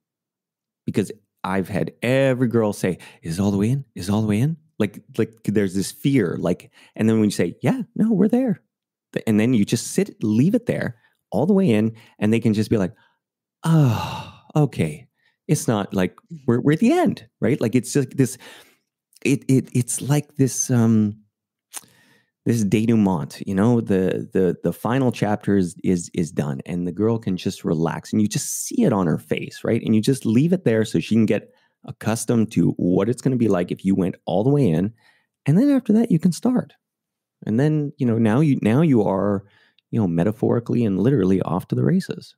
because I've had every girl say, is it all the way in? Is it all the way in? Like there's this fear, and then when you say, yeah, no, we're there. And then you just leave it there all the way in, and they can just be like, oh, okay. It's not like we're at the end, right? Like it's just this, it's like this, this denouement, the final chapter is done, and the girl can just relax, and you just see it on her face, right? And you just leave it there so she can get accustomed to what it's going to be like if you went all the way in, and then after that you can start, and then now you are metaphorically and literally off to the races.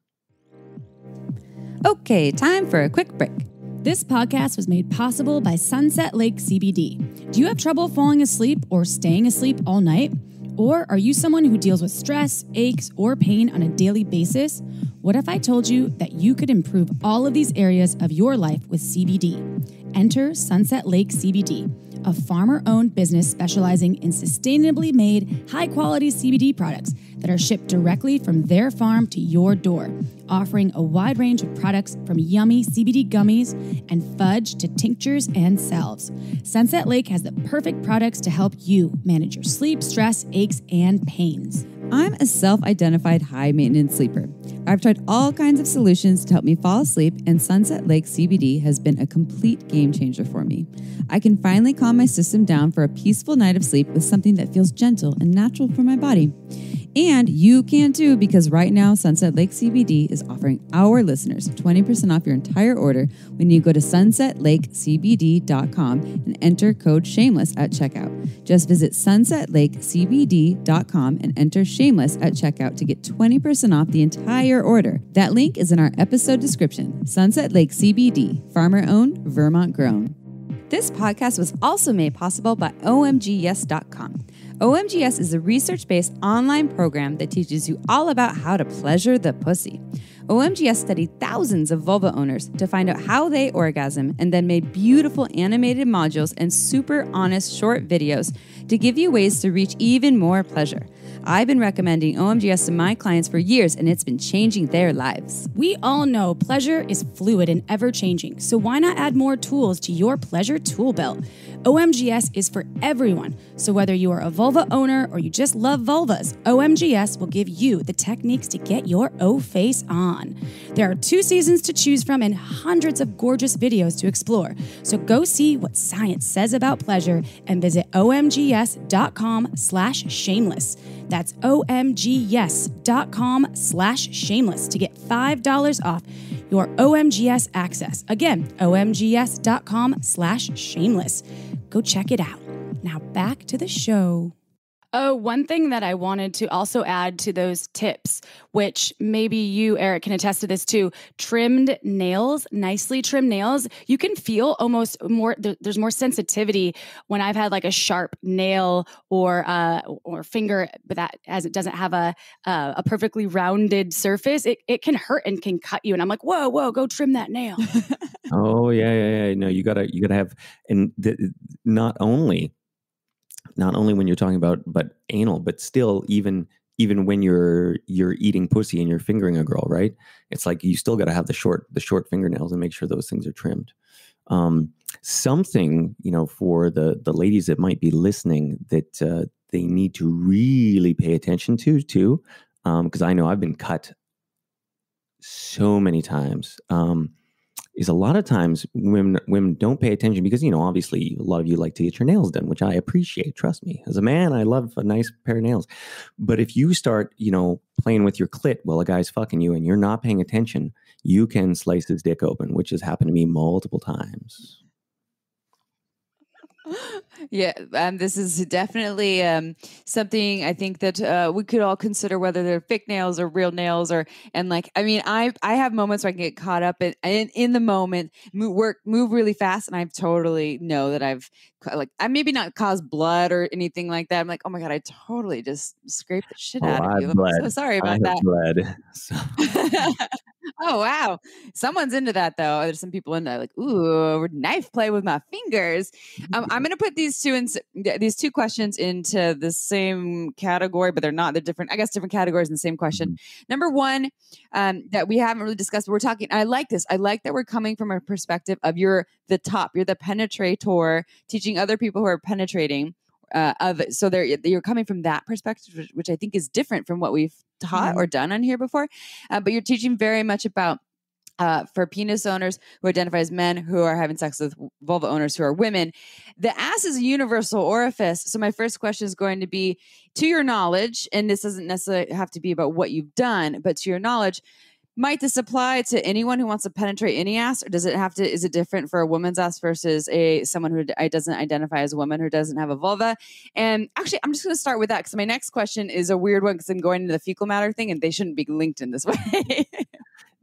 Okay, time for a quick break. This podcast was made possible by Sunset Lake CBD. Do you have trouble falling asleep or staying asleep all night? Or are you someone who deals with stress, aches, or pain on a daily basis? What if I told you that you could improve all of these areas of your life with CBD? Enter Sunset Lake CBD, a farmer-owned business specializing in sustainably made, high-quality CBD products that are shipped directly from their farm to your door, offering a wide range of products from yummy CBD gummies and fudge to tinctures and salves. Sunset Lake has the perfect products to help you manage your sleep, stress, aches, and pains. I'm a self-identified high-maintenance sleeper. I've tried all kinds of solutions to help me fall asleep, and Sunset Lake CBD has been a complete game changer for me. I can finally calm my system down for a peaceful night of sleep with something that feels gentle and natural for my body. And you can too, because right now Sunset Lake CBD is offering our listeners 20% off your entire order when you go to sunsetlakecbd.com and enter code SHAMELESS at checkout. Just visit sunsetlakecbd.com and enter SHAMELESS at checkout to get 20% off the entire order. That link is in our episode description. Sunset Lake CBD, farmer-owned, Vermont-grown. This podcast was also made possible by OMGYes.com. OMGYes is a research-based online program that teaches you all about how to pleasure the pussy. OMGYes studied thousands of vulva owners to find out how they orgasm and then made beautiful animated modules and super honest short videos to give you ways to reach even more pleasure. I've been recommending OMGYes to my clients for years, and it's been changing their lives. We all know pleasure is fluid and ever-changing, so why not add more tools to your pleasure tool belt? OMGYes is for everyone, so whether you are a vulva owner or you just love vulvas, OMGYes will give you the techniques to get your O-face on. There are 2 seasons to choose from and hundreds of gorgeous videos to explore, so go see what science says about pleasure and visit omgyes.com/shameless. That's omgyes.com/shameless to get $5 off your OMGYes access. Again, omgyes.com/shameless. Go check it out. Now back to the show. Oh, one thing that I wanted to also add to those tips, which maybe you, Eric, can attest to this too, trimmed nails, nicely trimmed nails. You can feel almost more, there's more sensitivity when I've had like a sharp nail or finger, but that as it doesn't have a perfectly rounded surface, it can hurt and can cut you. And I'm like, whoa, go trim that nail. Oh yeah. No, you gotta have, and not only when you're talking about but anal, but still even when you're eating pussy and you're fingering a girl, right? It's like you still got to have the short fingernails and make sure those things are trimmed. Something, for the ladies that might be listening that they need to really pay attention to too, because I know I've been cut so many times. Is a lot of times women don't pay attention because, obviously a lot of you like to get your nails done, which I appreciate. Trust me. As a man, I love a nice pair of nails. But if you start, playing with your clit while a guy's fucking you and you're not paying attention, you can slice his dick open, which has happened to me multiple times. Yeah, this is definitely something I think that we could all consider, whether they're fake nails or real nails, and like, I mean, I have moments where I can get caught up in the moment, move really fast, and I totally know that I maybe not caused blood or anything like that. I'm like, oh my God, I totally just scraped the shit Oh, out of you. I've I'm bled. so sorry I about have that. bled. So. Oh wow, someone's into that though. There's some people into like, ooh, knife play with my fingers. I'm going to put these two questions into the same category, but they're not. They're different. I guess different categories in the same question. Number one, that we haven't really discussed. But we're talking. I like this. I like that we're coming from a perspective of you're the penetrator, teaching other people who are penetrating. So you're coming from that perspective, which I think is different from what we've taught or done on here before. But you're teaching very much about for penis owners who identify as men who are having sex with vulva owners who are women. The ass is a universal orifice. So my first question is going to be, to your knowledge, and this doesn't necessarily have to be about what you've done, but to your knowledge, might this apply to anyone who wants to penetrate any ass, or is it different for a woman's ass versus someone who doesn't identify as a woman, who doesn't have a vulva? And actually, I'm just going to start with that because my next question is a weird one because I'm going into the fecal matter thing, and they shouldn't be linked in this way.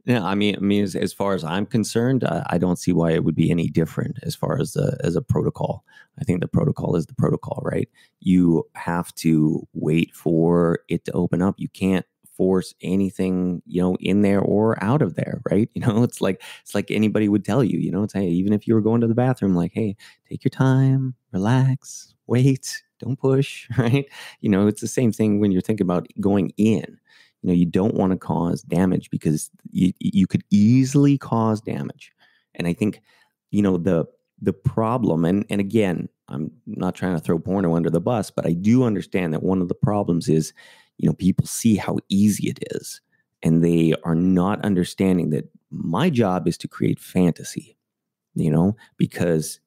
Yeah, I mean, as far as I'm concerned, I don't see why it would be any different as far as a protocol. I think the protocol is the protocol, right? You have to wait for it to open up. You can't force anything, in there or out of there, right? It's like anybody would tell you, it's, hey, even if you were going to the bathroom, like, hey, take your time, relax, wait, don't push, right? It's the same thing when you're thinking about going in. You don't want to cause damage because you could easily cause damage. And I think, the problem, and again, I'm not trying to throw porno under the bus, but I do understand that one of the problems is, people see how easy it is, and they are not understanding that my job is to create fantasy, because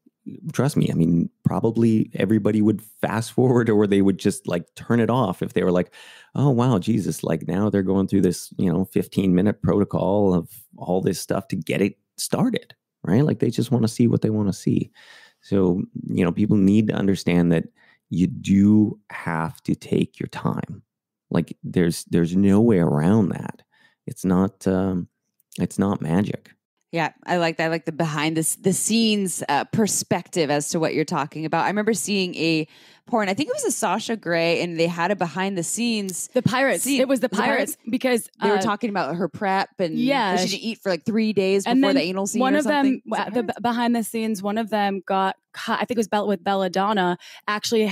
trust me, I mean, probably everybody would fast forward, or they would just like turn it off if they were like, oh, wow, Jesus, like now they're going through this, 15-minute protocol of all this stuff to get it started, right? Like they just want to see what they want to see. So, people need to understand that you do have to take your time. Like there's no way around that. It's not magic. Yeah, I like that. I like the behind the scenes perspective as to what you're talking about. I remember seeing a porn. I think it was a Sasha Grey, and they had a behind the scenes. The Pirates. It was the Pirates because they were talking about her prep and she didn't eat for like 3 days and before the anal scene. One or of something. them, behind the scenes, one of them got caught. I think it was with Belladonna. Actually,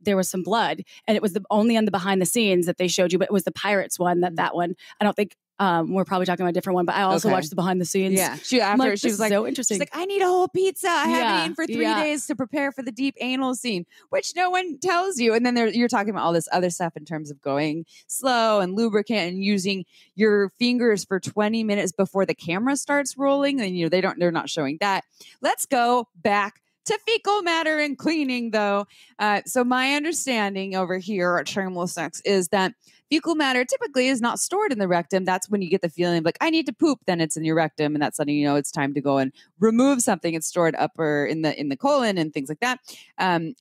there was some blood, and it was only on the behind the scenes that they showed you. But it was the Pirates one that one. I don't think. We're probably talking about a different one, but I also watched the behind the scenes. Yeah, she was like, so interesting. She's like, I need a whole pizza. I haven't eaten for 3 days to prepare for the deep anal scene, which no one tells you. And then you're talking about all this other stuff in terms of going slow and lubricant and using your fingers for 20 minutes before the camera starts rolling. And they're not showing that. Let's go back to fecal matter and cleaning, though. So my understanding over here at Shameless Sex is that fecal matter typically is not stored in the rectum. That's when you get the feeling of like, I need to poop, then it's in your rectum, and that's letting you know it's time to go and remove something. It's stored upper in the colon and things like that.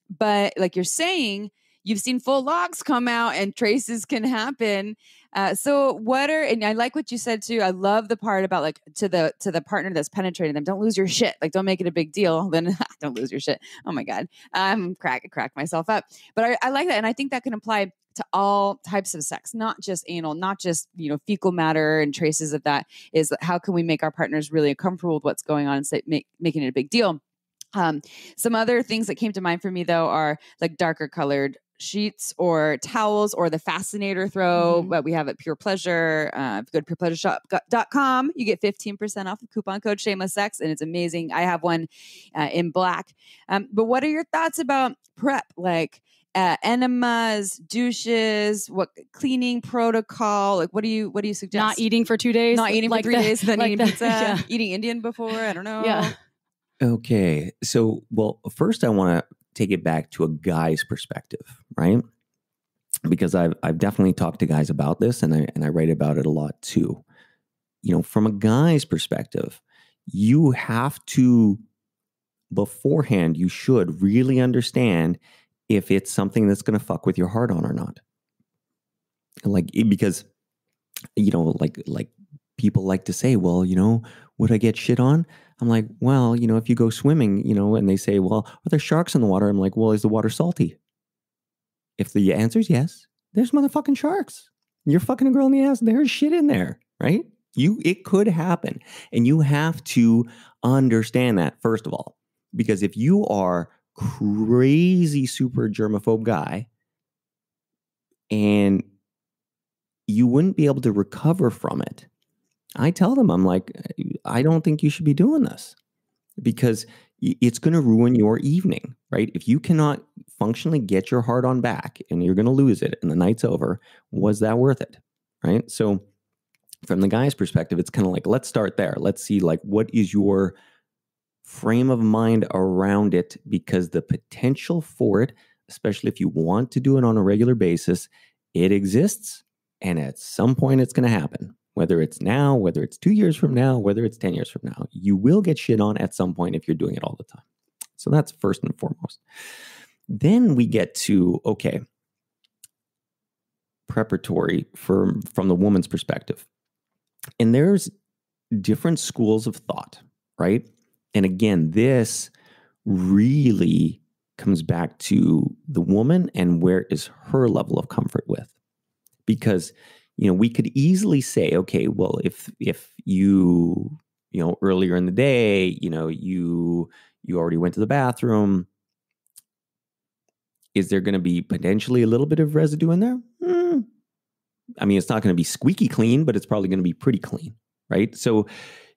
But like you're saying, you've seen full logs come out and traces can happen. And I like what you said too. I love the part about like to the partner that's penetrating them. Don't lose your shit. Like don't make it a big deal. Then don't lose your shit. Oh my God. Crack myself up. But I like that. And I think that can apply to all types of sex, not just anal, not just, fecal matter and traces of that. Is how can we make our partners really comfortable with what's going on and making it a big deal? Some other things that came to mind for me though are like darker colored sheets or towels or the fascinator throw. What we have at Pure Pleasure. If you go to purepleasureshop.com, you get 15% off the coupon code Shameless Sex, and it's amazing. I have one in black. But what are your thoughts about prep? Like enemas, douches, what cleaning protocol? Like what do you suggest? Not eating for 2 days. Not eating for 3 days, then eating pizza. Yeah. Eating Indian before. I don't know. Yeah. Okay. So, first I want to take it back to a guy's perspective, right? Because I've definitely talked to guys about this, and I write about it a lot too. From a guy's perspective, you have to beforehand, you should really understand if it's something that's going to fuck with your heart on or not. Like, because, like people like to say, well, would I get shit on? I'm like, well, if you go swimming, and they say, well, are there sharks in the water? I'm like, well, is the water salty? If the answer is yes, there's motherfucking sharks. You're fucking a girl in the ass. There's shit in there, right? It could happen. And you have to understand that, first of all, because if you are crazy super germaphobe guy and you wouldn't be able to recover from it, I tell them, I'm like, I don't think you should be doing this because it's going to ruin your evening, right? If you cannot functionally get your heart on back and you're going to lose it and the night's over, was that worth it, right? So from the guy's perspective, it's kind of like, let's start there. Let's see, like, what is your frame of mind around it? Because the potential for it, especially if you want to do it on a regular basis, it exists. And at some point it's going to happen. Whether it's now, whether it's 2 years from now, whether it's 10 years from now, you will get shit on at some point if you're doing it all the time. So that's first and foremost. Then we get to, okay, preparatory from the woman's perspective. And there's different schools of thought, right? And again, this really comes back to the woman and where is her level of comfort with. Because we could easily say, okay, well, if you earlier in the day, you already went to the bathroom, is there going to be potentially a little bit of residue in there? I mean, it's not going to be squeaky clean, but it's probably going to be pretty clean, right? So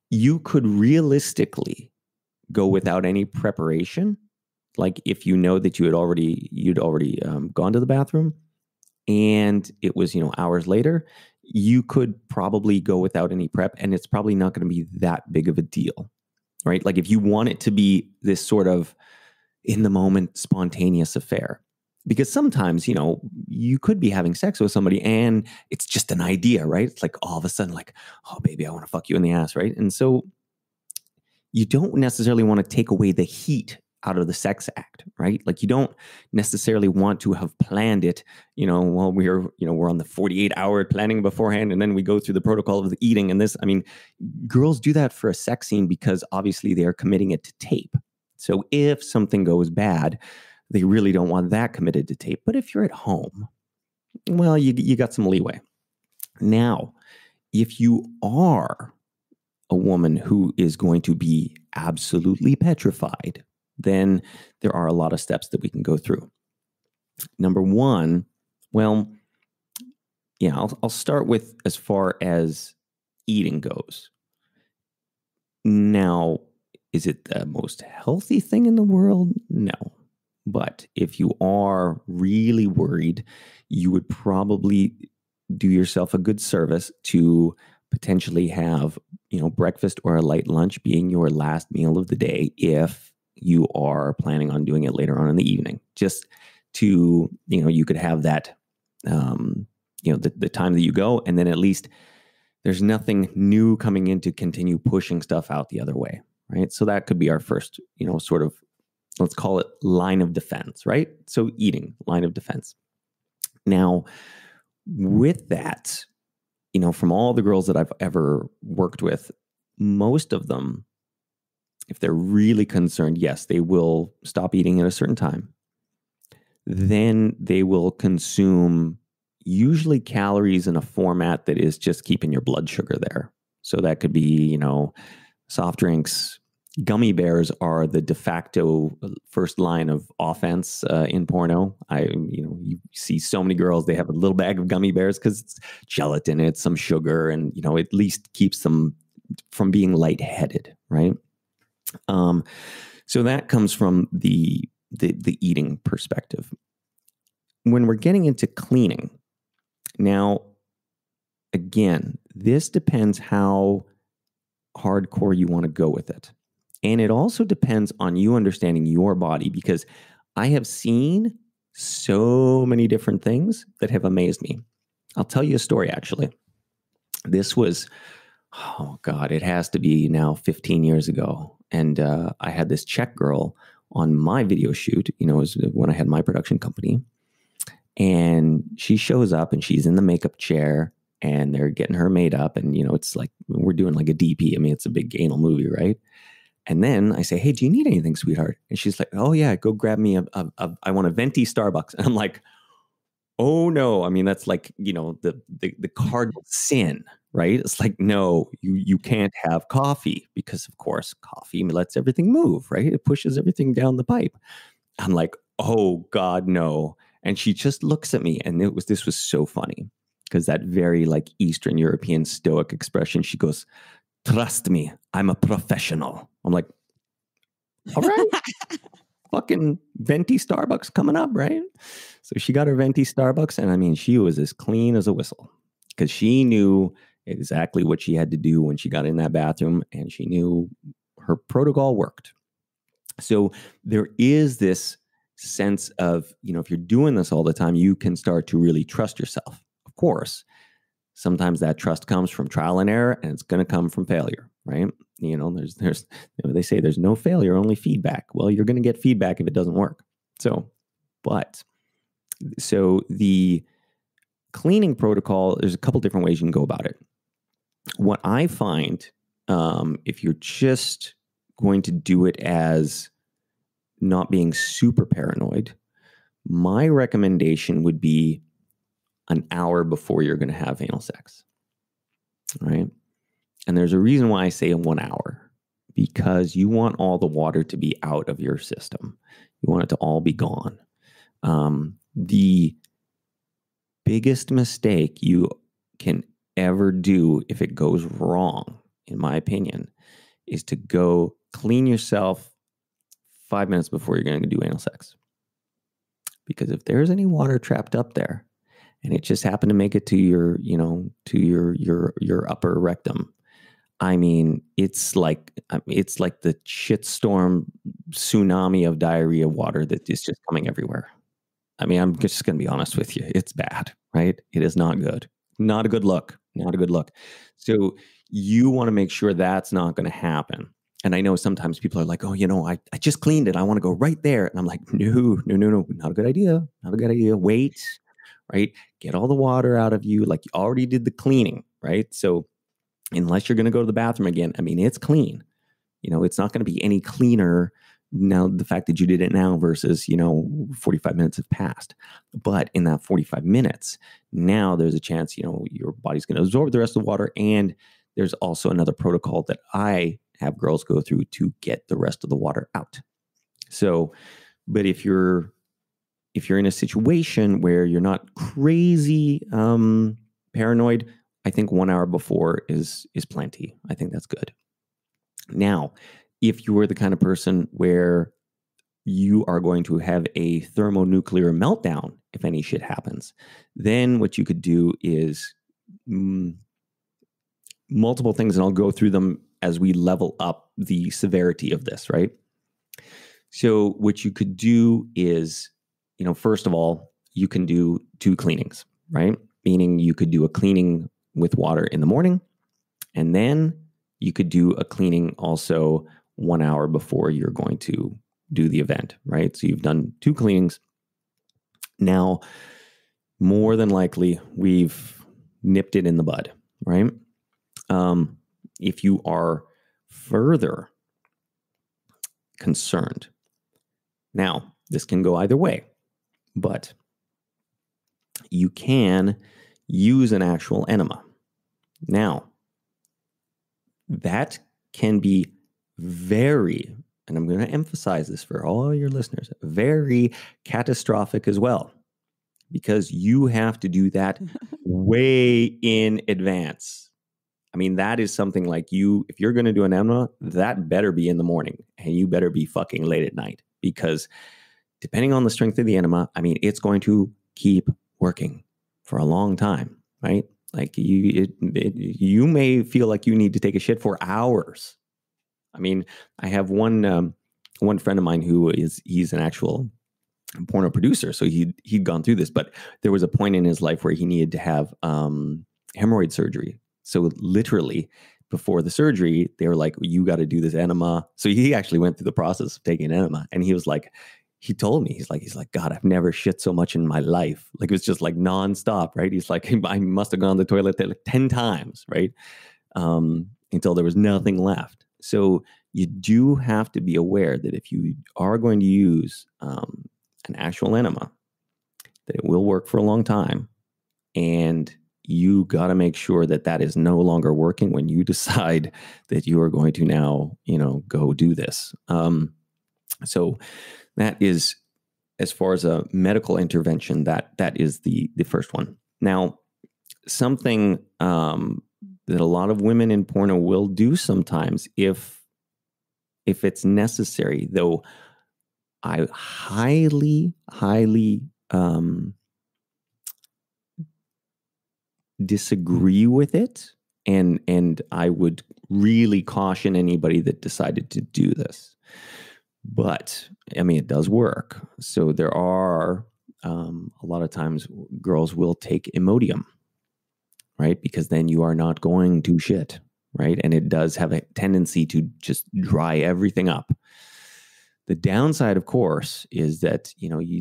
you could realistically go without any preparation. Like if you know that you'd already gone to the bathroom, and it was, hours later, you could probably go without any prep and it's probably not going to be that big of a deal, right? Like if you want it to be this sort of in the moment, spontaneous affair, because sometimes, you could be having sex with somebody and it's just an idea, right? It's like all of a sudden like, oh, baby, I want to fuck you in the ass, right? And so you don't necessarily want to take away the heat out of the sex act, right? Like you don't necessarily want to have planned it, while we're on the 48-hour planning beforehand, and then we go through the protocol of the eating and this. I mean, girls do that for a sex scene because obviously they are committing it to tape. So if something goes bad, they really don't want that committed to tape. But if you're at home, well, you got some leeway. Now, if you are a woman who is going to be absolutely petrified, then there are a lot of steps that we can go through. Number one, well, I'll start with as far as eating goes. Now, is it the most healthy thing in the world? No. But if you are really worried, you would probably do yourself a good service to potentially have, breakfast or a light lunch being your last meal of the day if you are planning on doing it later on in the evening, just to, you could have that, the time that you go, and then at least there's nothing new coming in to continue pushing stuff out the other way, right? So that could be our first, sort of, let's call it line of defense, right? So eating, line of defense. Now, with that, from all the girls that I've ever worked with, most of them, if they're really concerned, yes, they will stop eating at a certain time. Then they will consume usually calories in a format that is just keeping your blood sugar there. So that could be, soft drinks. Gummy bears are the de facto first line of offense in porno. You see so many girls, they have a little bag of gummy bears because it's gelatin, it's some sugar, and, at least keeps them from being lightheaded, right? So that comes from the eating perspective. When we're getting into cleaning, now, again, this depends how hardcore you want to go with it. And it also depends on you understanding your body, because I have seen so many different things that have amazed me. I'll tell you a story, actually. This was, oh God, it has to be now 15 years ago. And I had this Czech girl on my video shoot, it was when I had my production company. And she shows up and she's in the makeup chair and they're getting her made up. And, it's like we're doing like a DP. I mean, it's a big anal movie, right? And then I say, hey, do you need anything, sweetheart? And she's like, oh, yeah, go grab me I want a venti Starbucks. And I'm like, oh, no. I mean, that's like, the cardinal sin, right? It's like, no, you can't have coffee because, of course, coffee lets everything move, right? It pushes everything down the pipe. I'm like, oh, God, no. And she just looks at me. And this was so funny because that very like Eastern European stoic expression, she goes, trust me, I'm a professional. I'm like, all right, fucking venti Starbucks coming up, right? So she got her venti Starbucks. And I mean, she was as clean as a whistle because she knew exactly what she had to do when she got in that bathroom and she knew her protocol worked. So there is this sense of, if you're doing this all the time, you can start to really trust yourself. Of course, sometimes that trust comes from trial and error and it's going to come from failure, right? There's they say there's no failure, only feedback. Well, you're going to get feedback if it doesn't work. So the cleaning protocol, there's a couple different ways you can go about it. What I find, if you're just going to do it as not being super paranoid, my recommendation would be an hour before you're going to have anal sex, right? And there's a reason why I say 1 hour, because you want all the water to be out of your system. You want it to all be gone. The biggest mistake you can ever do if it goes wrong, in my opinion, is to go clean yourself 5 minutes before you're going to do anal sex. Because if there's any water trapped up there and it just happened to make it to your upper rectum, I mean, it's like the shitstorm tsunami of diarrhea water that is just coming everywhere. I mean, I'm just going to be honest with you. It's bad, right? It is not good. Not a good look. Not a good look. So you want to make sure that's not going to happen. And I know sometimes people are like, oh, I just cleaned it. I want to go right there. And I'm like, no, not a good idea. Not a good idea. Wait, right? Get all the water out of you. Like you already did the cleaning, right? So unless you're going to go to the bathroom again, I mean, it's clean. It's not going to be any cleaner now, the fact that you did it now versus, 45 minutes have passed. But in that 45 minutes, now there's a chance, your body's going to absorb the rest of the water. And there's also another protocol that I have girls go through to get the rest of the water out. So, but if you're in a situation where you're not crazy paranoid, I think 1 hour before is plenty. I think that's good. Now, if you are the kind of person where you are going to have a thermonuclear meltdown if any shit happens, then what you could do is multiple things, and I'll go through them as we level up the severity of this, right? So what you could do is, first of all, you can do 2 cleanings, right? Meaning you could do a cleaning with water in the morning, and then you could do a cleaning also 1 hour before you're going to do the event, right? So you've done 2 cleanings. Now, more than likely, we've nipped it in the bud, right? If you are further concerned, now, this can go either way, but you can use an actual enema. Now, that can be very, and I'm going to emphasize this for all your listeners, very catastrophic as well, because you have to do that way in advance. I mean, that is something like if you're going to do an enema, that better be in the morning and you better be fucking late at night, because depending on the strength of the enema, I mean, it's going to keep working for a long time, right? Like you may feel like you need to take a shit for hours. I mean, I have one friend of mine he's an actual porno producer. So he'd gone through this, but there was a point in his life where he needed to have hemorrhoid surgery. So literally before the surgery, they were like, you got to do this enema. So he actually went through the process of taking an enema. And he was like, he told me, he's like, God, I've never shit so much in my life. Like, it was just like nonstop, right? He's like, I must have gone to the toilet like 10 times, right? Until there was nothing left. So you do have to be aware that if you are going to use an actual enema, that it will work for a long time. And you got to make sure that that is no longer working when you decide that you are going to now, go do this. So that is, as far as a medical intervention, that is the first one. Now, something that a lot of women in porno will do sometimes, if it's necessary, though I highly disagree with it, and I would really caution anybody that decided to do this. But I mean, it does work. So there are a lot of times girls will take Imodium, right? Because then you are not going to shit, right? And it does have a tendency to just dry everything up. The downside, of course, is that,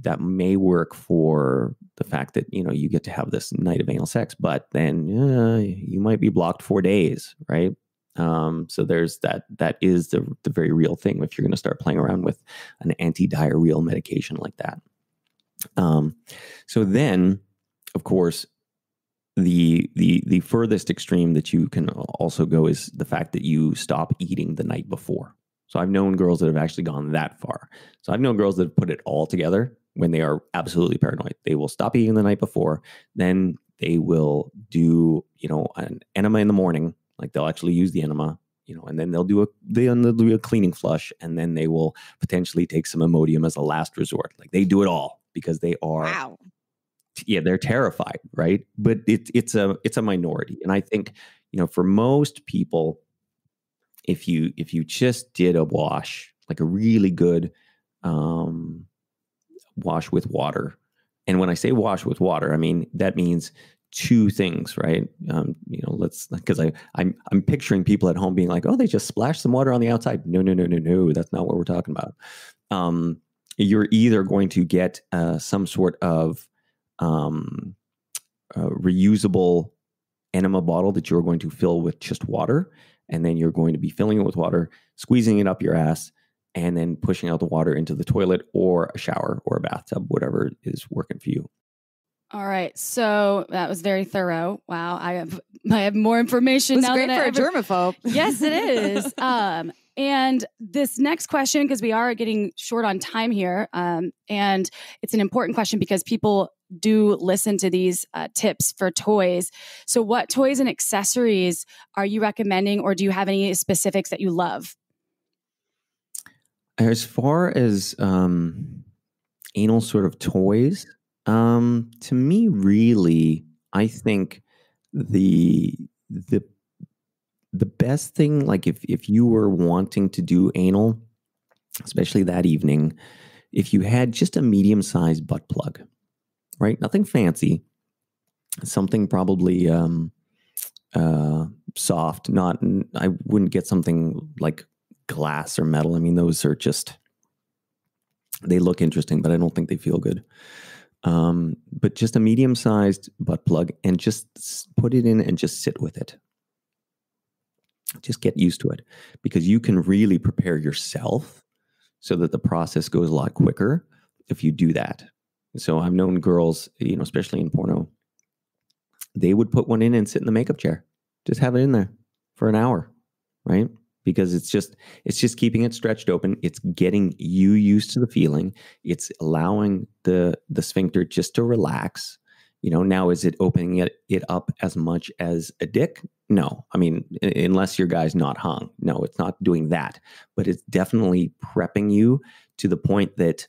that may work for the fact that, you get to have this night of anal sex, but then you might be blocked 4 days, right? So there's that is the very real thing if you're going to start playing around with an anti-diarrheal medication like that. So then, of course, the furthest extreme that you can also go is the fact that you stop eating the night before. So I've known girls that have actually gone that far. So I've known girls that have put it all together when they are absolutely paranoid. They will stop eating the night before, then they will do, an enema in the morning. Like, they'll actually use the enema, and then they'll do a cleaning flush, and then they will potentially take some Imodium as a last resort. Like, they do it all because they are, Wow. Yeah, they're terrified, right? But it's a minority, and I think, for most people, if you just did a wash, like a really good wash with water, and when I say wash with water, I mean that means two things, right? Because I'm picturing people at home being like, oh, they just splashed some water on the outside. No, that's not what we're talking about. You're either going to get some sort of reusable enema bottle that you're going to fill with just water, and then you're going to be filling it with water, squeezing it up your ass, and then pushing out the water into the toilet or a shower or a bathtub, whatever is working for you. All right, so that was very thorough. Wow, I have more information It's now. great for a germaphobe. Yes, it is. And this next question, because we are getting short on time here, and it's an important question because people do listen to these tips for toys. So what toys and accessories are you recommending, or do you have any specifics that you love? As far as anal sort of toys, to me, really, I think the best thing, like if you were wanting to do anal, especially that evening, if you had just a medium-sized butt plug, right? Nothing fancy, something probably soft. I wouldn't get something like glass or metal. I mean, those are just, they look interesting, but I don't think they feel good. But just a medium-sized butt plug, and just put it in and just sit with it. Just get used to it, because you can really prepare yourself so that the process goes a lot quicker if you do that. So I've known girls, especially in porno, they would put one in and sit in the makeup chair. Just have it in there for an hour, right? Because it's just keeping it stretched open. It's getting you used to the feeling. It's allowing the sphincter just to relax. Now, is it opening it up as much as a dick? No. I mean, unless your guy's not hung. No, it's not doing that. But it's definitely prepping you to the point that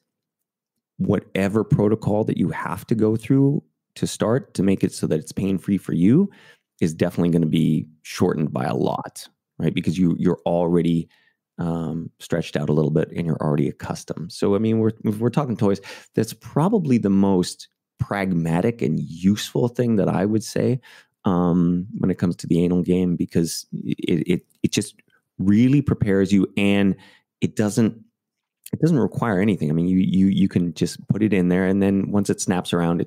whatever protocol that you have to go through to start to make it so that it's pain-free for you is definitely going to be shortened by a lot, right? Because you're already stretched out a little bit and you're already accustomed. So, I mean, if we're talking toys, that's probably the most pragmatic and useful thing that I would say. when it comes to the anal game, because it just really prepares you, and it doesn't require anything. I mean, you can just put it in there, and then once it snaps around,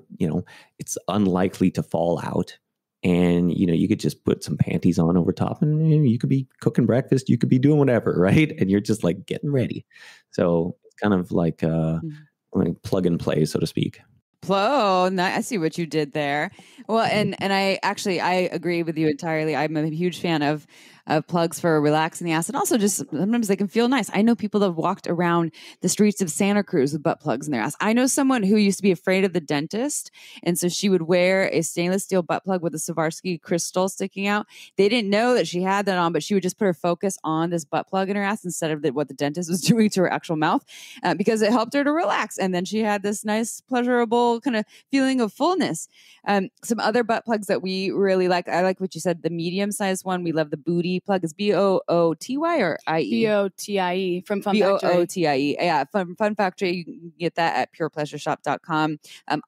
it's unlikely to fall out. And, you could just put some panties on over top, and you could be cooking breakfast. You could be doing whatever, right? And you're just like getting ready. So it's kind of like plug and play, so to speak. I see what you did there. Well, and I agree with you entirely. I'm a huge fan of plugs for relaxing the ass, and also just sometimes they can feel nice. I know people that have walked around the streets of Santa Cruz with butt plugs in their ass. I know someone who used to be afraid of the dentist, and so she would wear a stainless steel butt plug with a Swarovski crystal sticking out. They didn't know that she had that on, but she would just put her focus on this butt plug in her ass instead of what the dentist was doing to her actual mouth, because it helped her to relax. And then she had this nice, pleasurable kind of feeling of fullness. Some other butt plugs that we really like. I like what you said, the medium-sized one. We love the booty plug. Is Booty or IE? Botie from Fun Factory. Bootie. Yeah, Fun Factory. You can get that at purepleasureshop.com.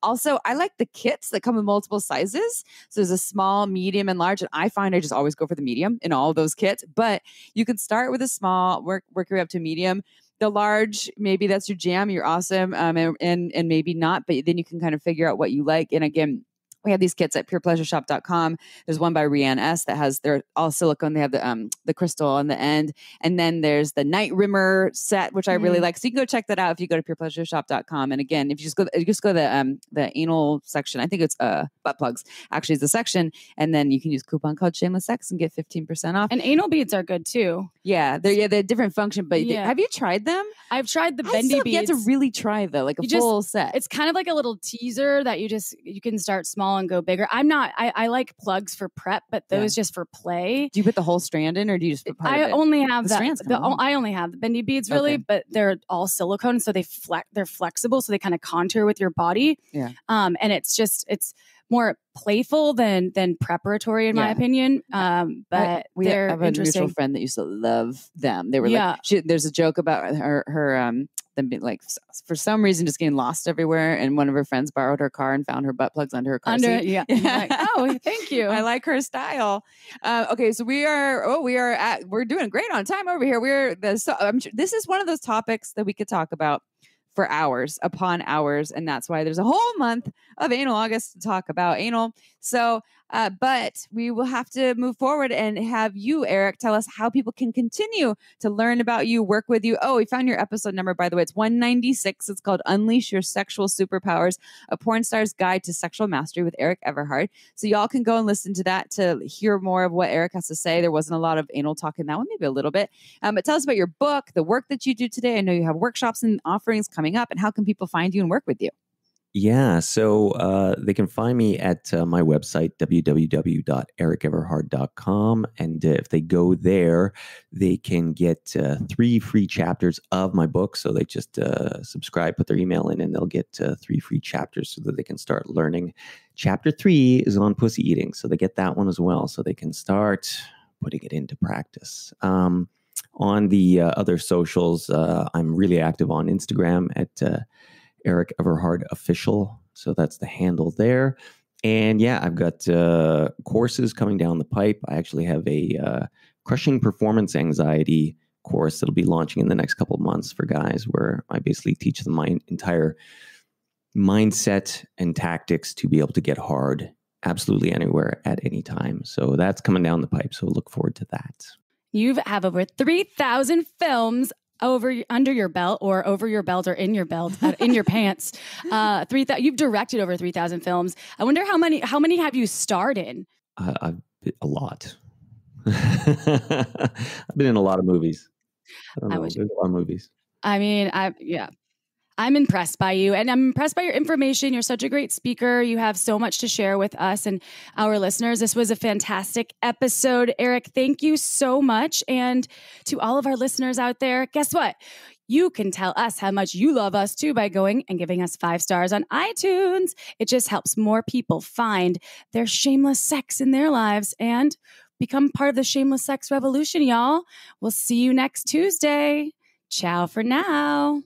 Also, I like the kits that come in multiple sizes. So there's a small, medium, and large. And I find I just always go for the medium in all of those kits. But you can start with a small, work your way up to medium. The large, maybe that's your jam. You're awesome. And maybe not, but then you can kind of figure out what you like. And again, we have these kits at purepleasureshop.com. There's one by Rianne S. that has, they're all silicone. They have the crystal on the end. And then there's the night rimmer set, which I really like. So you can go check that out if you go to purepleasureshop.com. And again, if you just go to the anal section, I think it's butt plugs actually is the section. And then you can use coupon code shameless sex and get 15% off. And anal beads are good too. Yeah, they're different function. But have you tried them? I've tried the bendy beads. You have to really try though, like a full set. It's kind of like a little teaser that you can start small and go bigger. I like plugs for prep, but those just for play. Do you put the whole strand in, or do you just put part of it? Only have I only have the bendy beads really, but they're all silicone, so they're flexible, so they kind of contour with your body. Yeah. And it's more playful than preparatory in my opinion. But we have a mutual friend that used to love them. They were there's a joke about her them being like, for some reason, just getting lost everywhere. And one of her friends borrowed her car and found her butt plugs under her car seat. Yeah. Like, oh, thank you. I like her style. Okay, so we're doing great on time over here. This is one of those topics that we could talk about for hours upon hours. And that's why there's a whole month of Anal August to talk about anal. So, but we will have to move forward and have you, Erik, tell us how people can continue to learn about you, work with you. Oh, we found your episode number, by the way. It's 196. It's called Unleash Your Sexual Superpowers, A Porn Star's Guide to Sexual Mastery with Erik Everhard. So y'all can go and listen to that to hear more of what Erik has to say. There wasn't a lot of anal talk in that one, maybe a little bit. But tell us about your book, the work that you do today. I know you have workshops and offerings coming up, and how can people find you and work with you? Yeah, so they can find me at my website, www.erikeverhard.com. And if they go there, they can get 3 free chapters of my book. So they just subscribe, put their email in, and they'll get 3 free chapters so that they can start learning. Chapter 3 is on pussy eating. So they get that one as well. So they can start putting it into practice. On the other socials, I'm really active on Instagram at Erik Everhard Official. So that's the handle there. And yeah, I've got courses coming down the pipe. I actually have a crushing performance anxiety course that'll be launching in the next couple of months for guys, where I basically teach them my entire mindset and tactics to be able to get hard absolutely anywhere at any time. So that's coming down the pipe. So look forward to that. You have over 3,000 films under your belt, or over your belt, or in your belt, in your pants. You've directed over 3,000 films. I wonder how many have you starred in? A lot. I've been in a lot of movies. There's a lot of movies. I mean, I'm impressed by you, and I'm impressed by your information. You're such a great speaker. You have so much to share with us and our listeners. This was a fantastic episode. Erik, thank you so much. And to all of our listeners out there, guess what? You can tell us how much you love us too by going and giving us 5 stars on iTunes. It just helps more people find their shameless sex in their lives and become part of the shameless sex revolution, y'all. We'll see you next Tuesday. Ciao for now.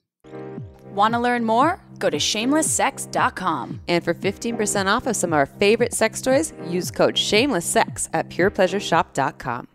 Want to learn more? Go to shamelesssex.com. And for 15% off of some of our favorite sex toys, use code SHAMELESSSEX at purepleasureshop.com.